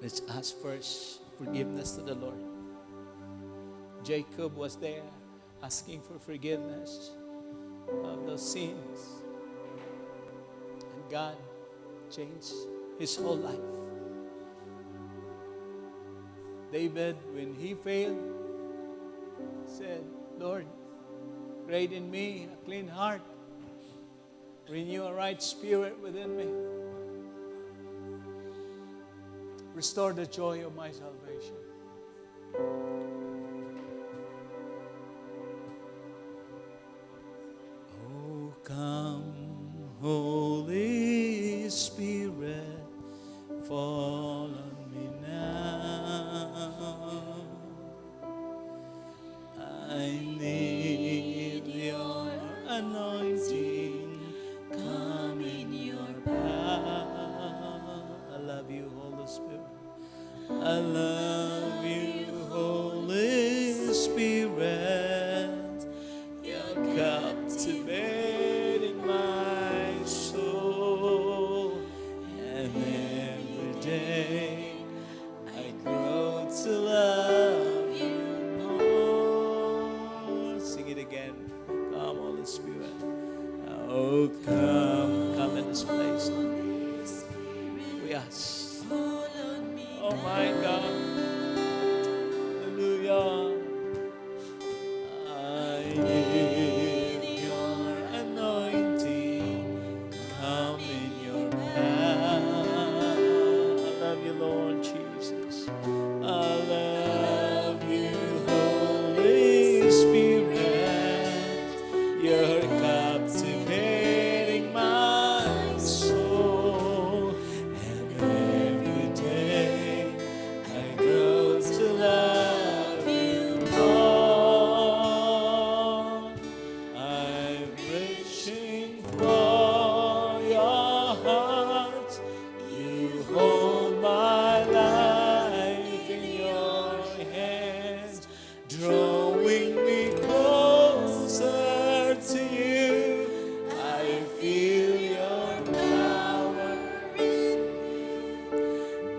Let's ask first forgiveness to the Lord. Jacob was there asking for forgiveness of those sins. And God changed his whole life. David, when he failed, said, Lord, create in me a clean heart. Renew a right spirit within me. Restore the joy of my salvation. Oh, come, Holy Spirit, fall on me now. I need your anointing. Come in your power. I love you, Holy Spirit. I love you, Holy Spirit. You're captivating my soul. And every day I grow to love you more. Sing it again. Come, Holy Spirit. Oh, come in this place. We ask. Oh my God. Hallelujah. I need your anointing. Come in your power. I love you, Lord Jesus. I love you, Holy Spirit. You're captivating my soul. And every day I grow to love you more. I'm reaching for your heart. You hold my life in your hands, drawing me closer to you. I feel your power in me.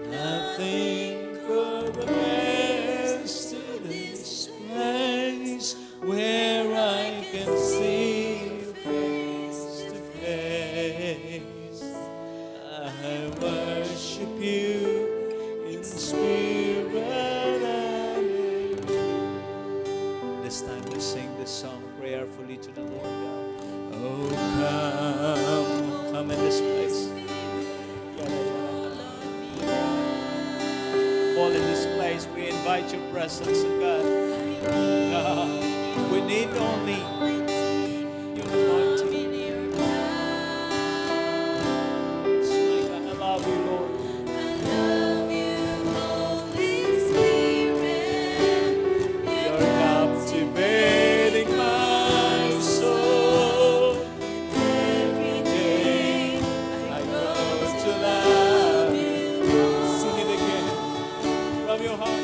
Nothing could compares to this place where I can see you face to face. I worship you in spirit and in truth. This time we sing this song prayerfully to the Lord God. Oh, come in this place. Fall in this place. We invite your presence, oh God. God, we need only your anointing. I love you, Lord. You're captivating my soul. Every day I grow to love you. Sing it again from your heart.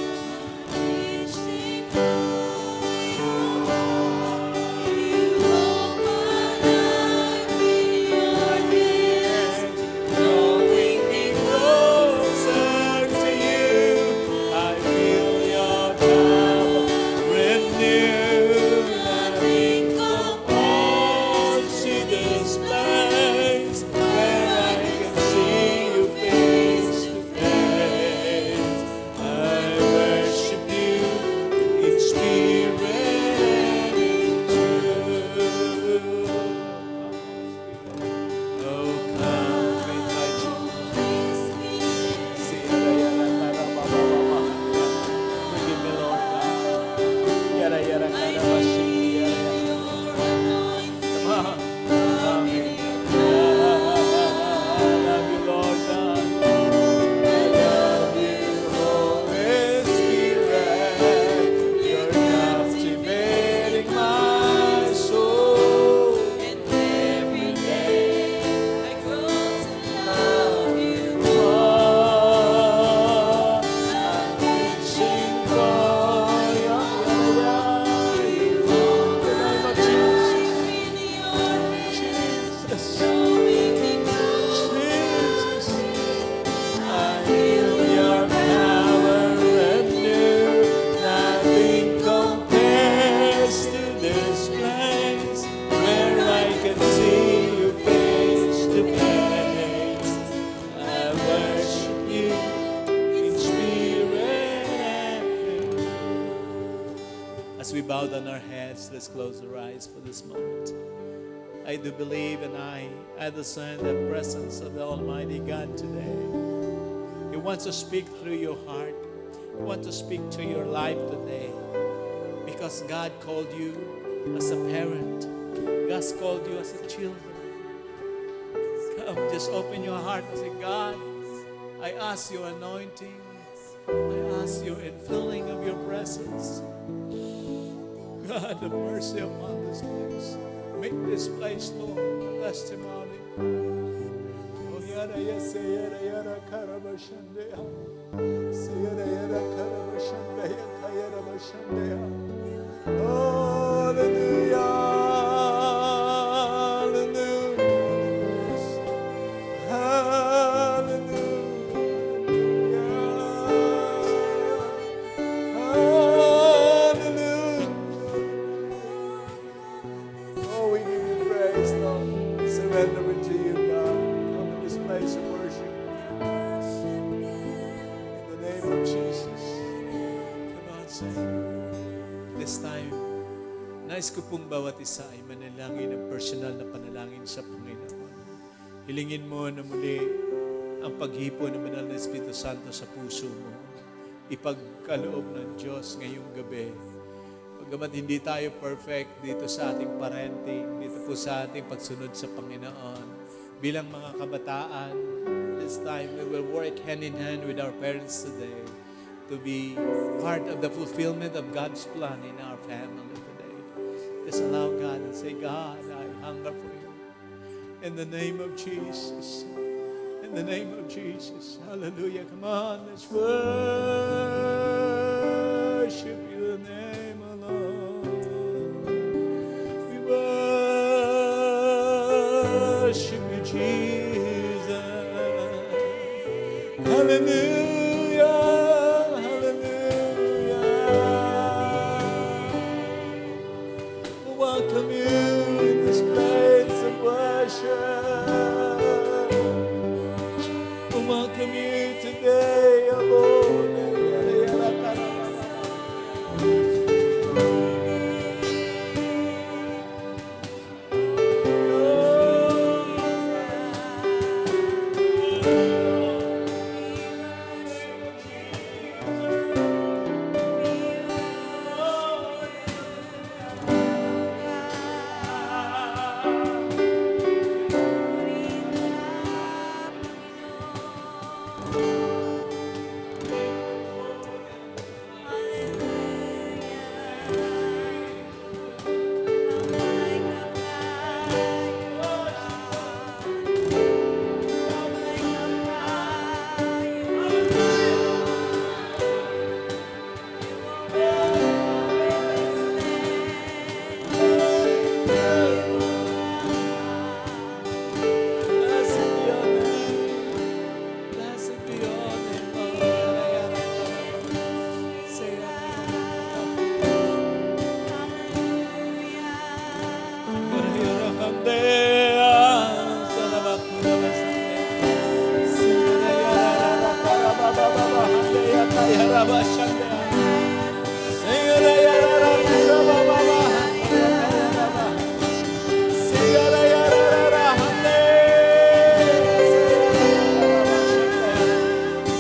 As we bow down our heads, let's close our eyes for this moment. I do believe and I discern the presence of the Almighty God today. He wants to speak through your heart. He wants to speak to your life today. Because God called you as a parent. God's called you as a children. Come, just open your heart and say, God, I ask your anointing. I ask your infilling of your presence. God, have mercy upon this place. Make this place, Lord, a testimony. Oh, yada, yes, yada, yada, karabashandea. Yada, yada, karabashandea, kayada, bashandea. Hallelujah, hallelujah, hallelujah. Oh, we give you praise, Lord. Surrender it to you, God. Come in this place of worship. In the name of Jesus. Come on, say. This time, nais ko pong bawat isa ay manalangin ng personal na panalangin sa Panginoon. Hilingin mo na muli ang paghipo ng Banal na Espiritu Santo sa puso mo. Ipagkaloob ng Diyos ngayong gabi. Pagkamat hindi tayo perfect dito sa ating parenting, dito po sa ating pagsunod sa Panginoon. Bilang mga kabataan, this time we will work hand in hand with our parents today to be part of the fulfillment of God's plan in our family today. Just allow God and say, God, I hunger for you. In the name of Jesus. In the name of Jesus. Hallelujah. Come on, let's worship your name alone. We worship you, Jesus. Hallelujah. Hallelujah. We welcome you in this place of worship. We welcome you today, O Lord.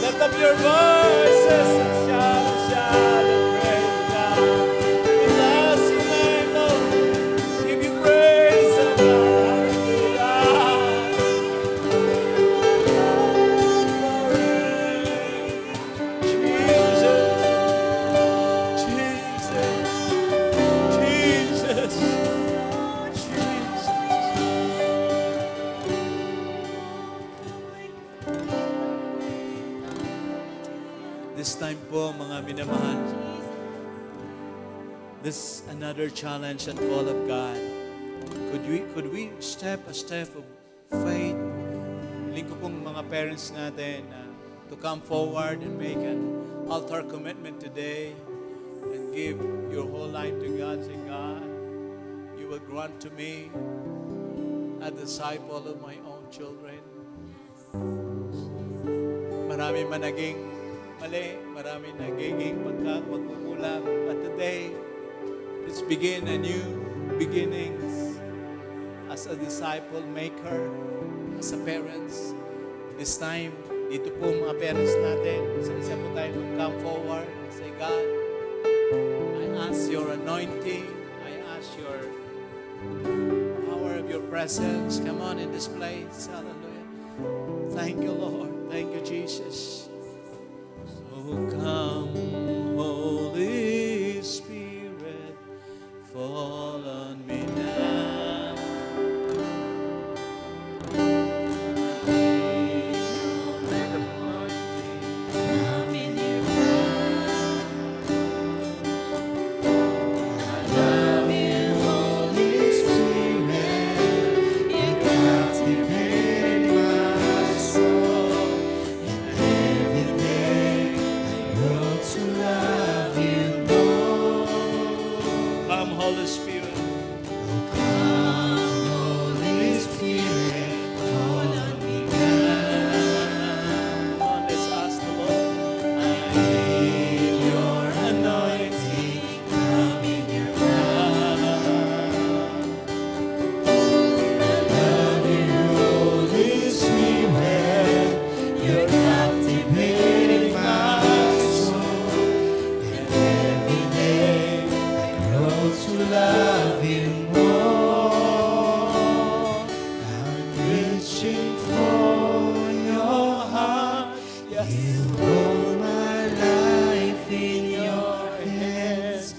Lift up your voices and shout and praise God. We bless your name, Lord. Give you praise and this time po, mga minamahal, this another challenge and call of God. Could we step a step of faith? Hiling ko pong mga parents natin to come forward and make an altar commitment today and give your whole life to God. Say, God, you will grant to me a disciple of my own children. Marami man naging mali, marami nagiging pagkukulang. But today, Let's begin a new beginnings as a disciple maker, as a parents. This time, dito po mga parents natin, isa-isa po tayo mag-come forward and say, God, I ask your anointing, I ask your power of your presence. Come on in this place. Hallelujah. Thank you, Lord. Thank you, Jesus. Oh, come, Holy Spirit, fall on me now. Come, Holy Spirit. Come on, let's ask the Lord. I need your anointing. Come in your power. Holy Spirit, you're captivating my soul. And every day I grow to love you more. I'm reaching for your heart. Yes. You hold my life in your hands,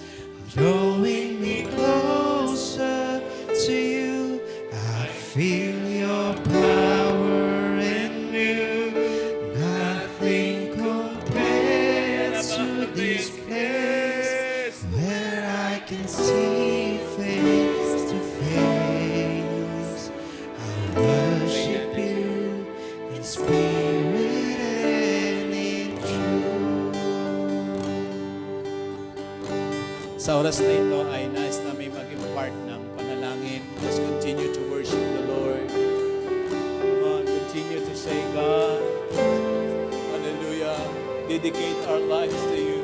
drawing me closer to you. I feel your power in you. Nothing compares to this place where I can see face to face. I worship you in spirit and in truth. Sa oras na ito ay nais namin maging part ng panalangin. Let's continue to worship the Lord. Come on, continue to say, God, hallelujah, dedicate our lives to you.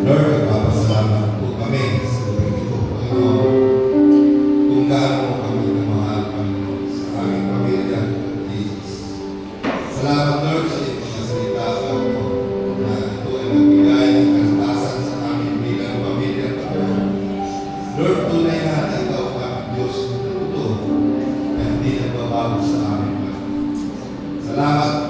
Lord, nagpapasalamat po kami sa gabi ito, Panginoon, kung gaano mo kami namahal, Panginoon, sa aming pamilya at Jesus. Salamat, Lord, sa iyong mga salita, Panginoon, na ito ay nagbigay ng kalakasan sa amin bilang pamilya, Panginoon. Lord, tunay na ikaw ang aming Diyos na totoo na hindi nagbabago sa amin, Panginoon. Salamat,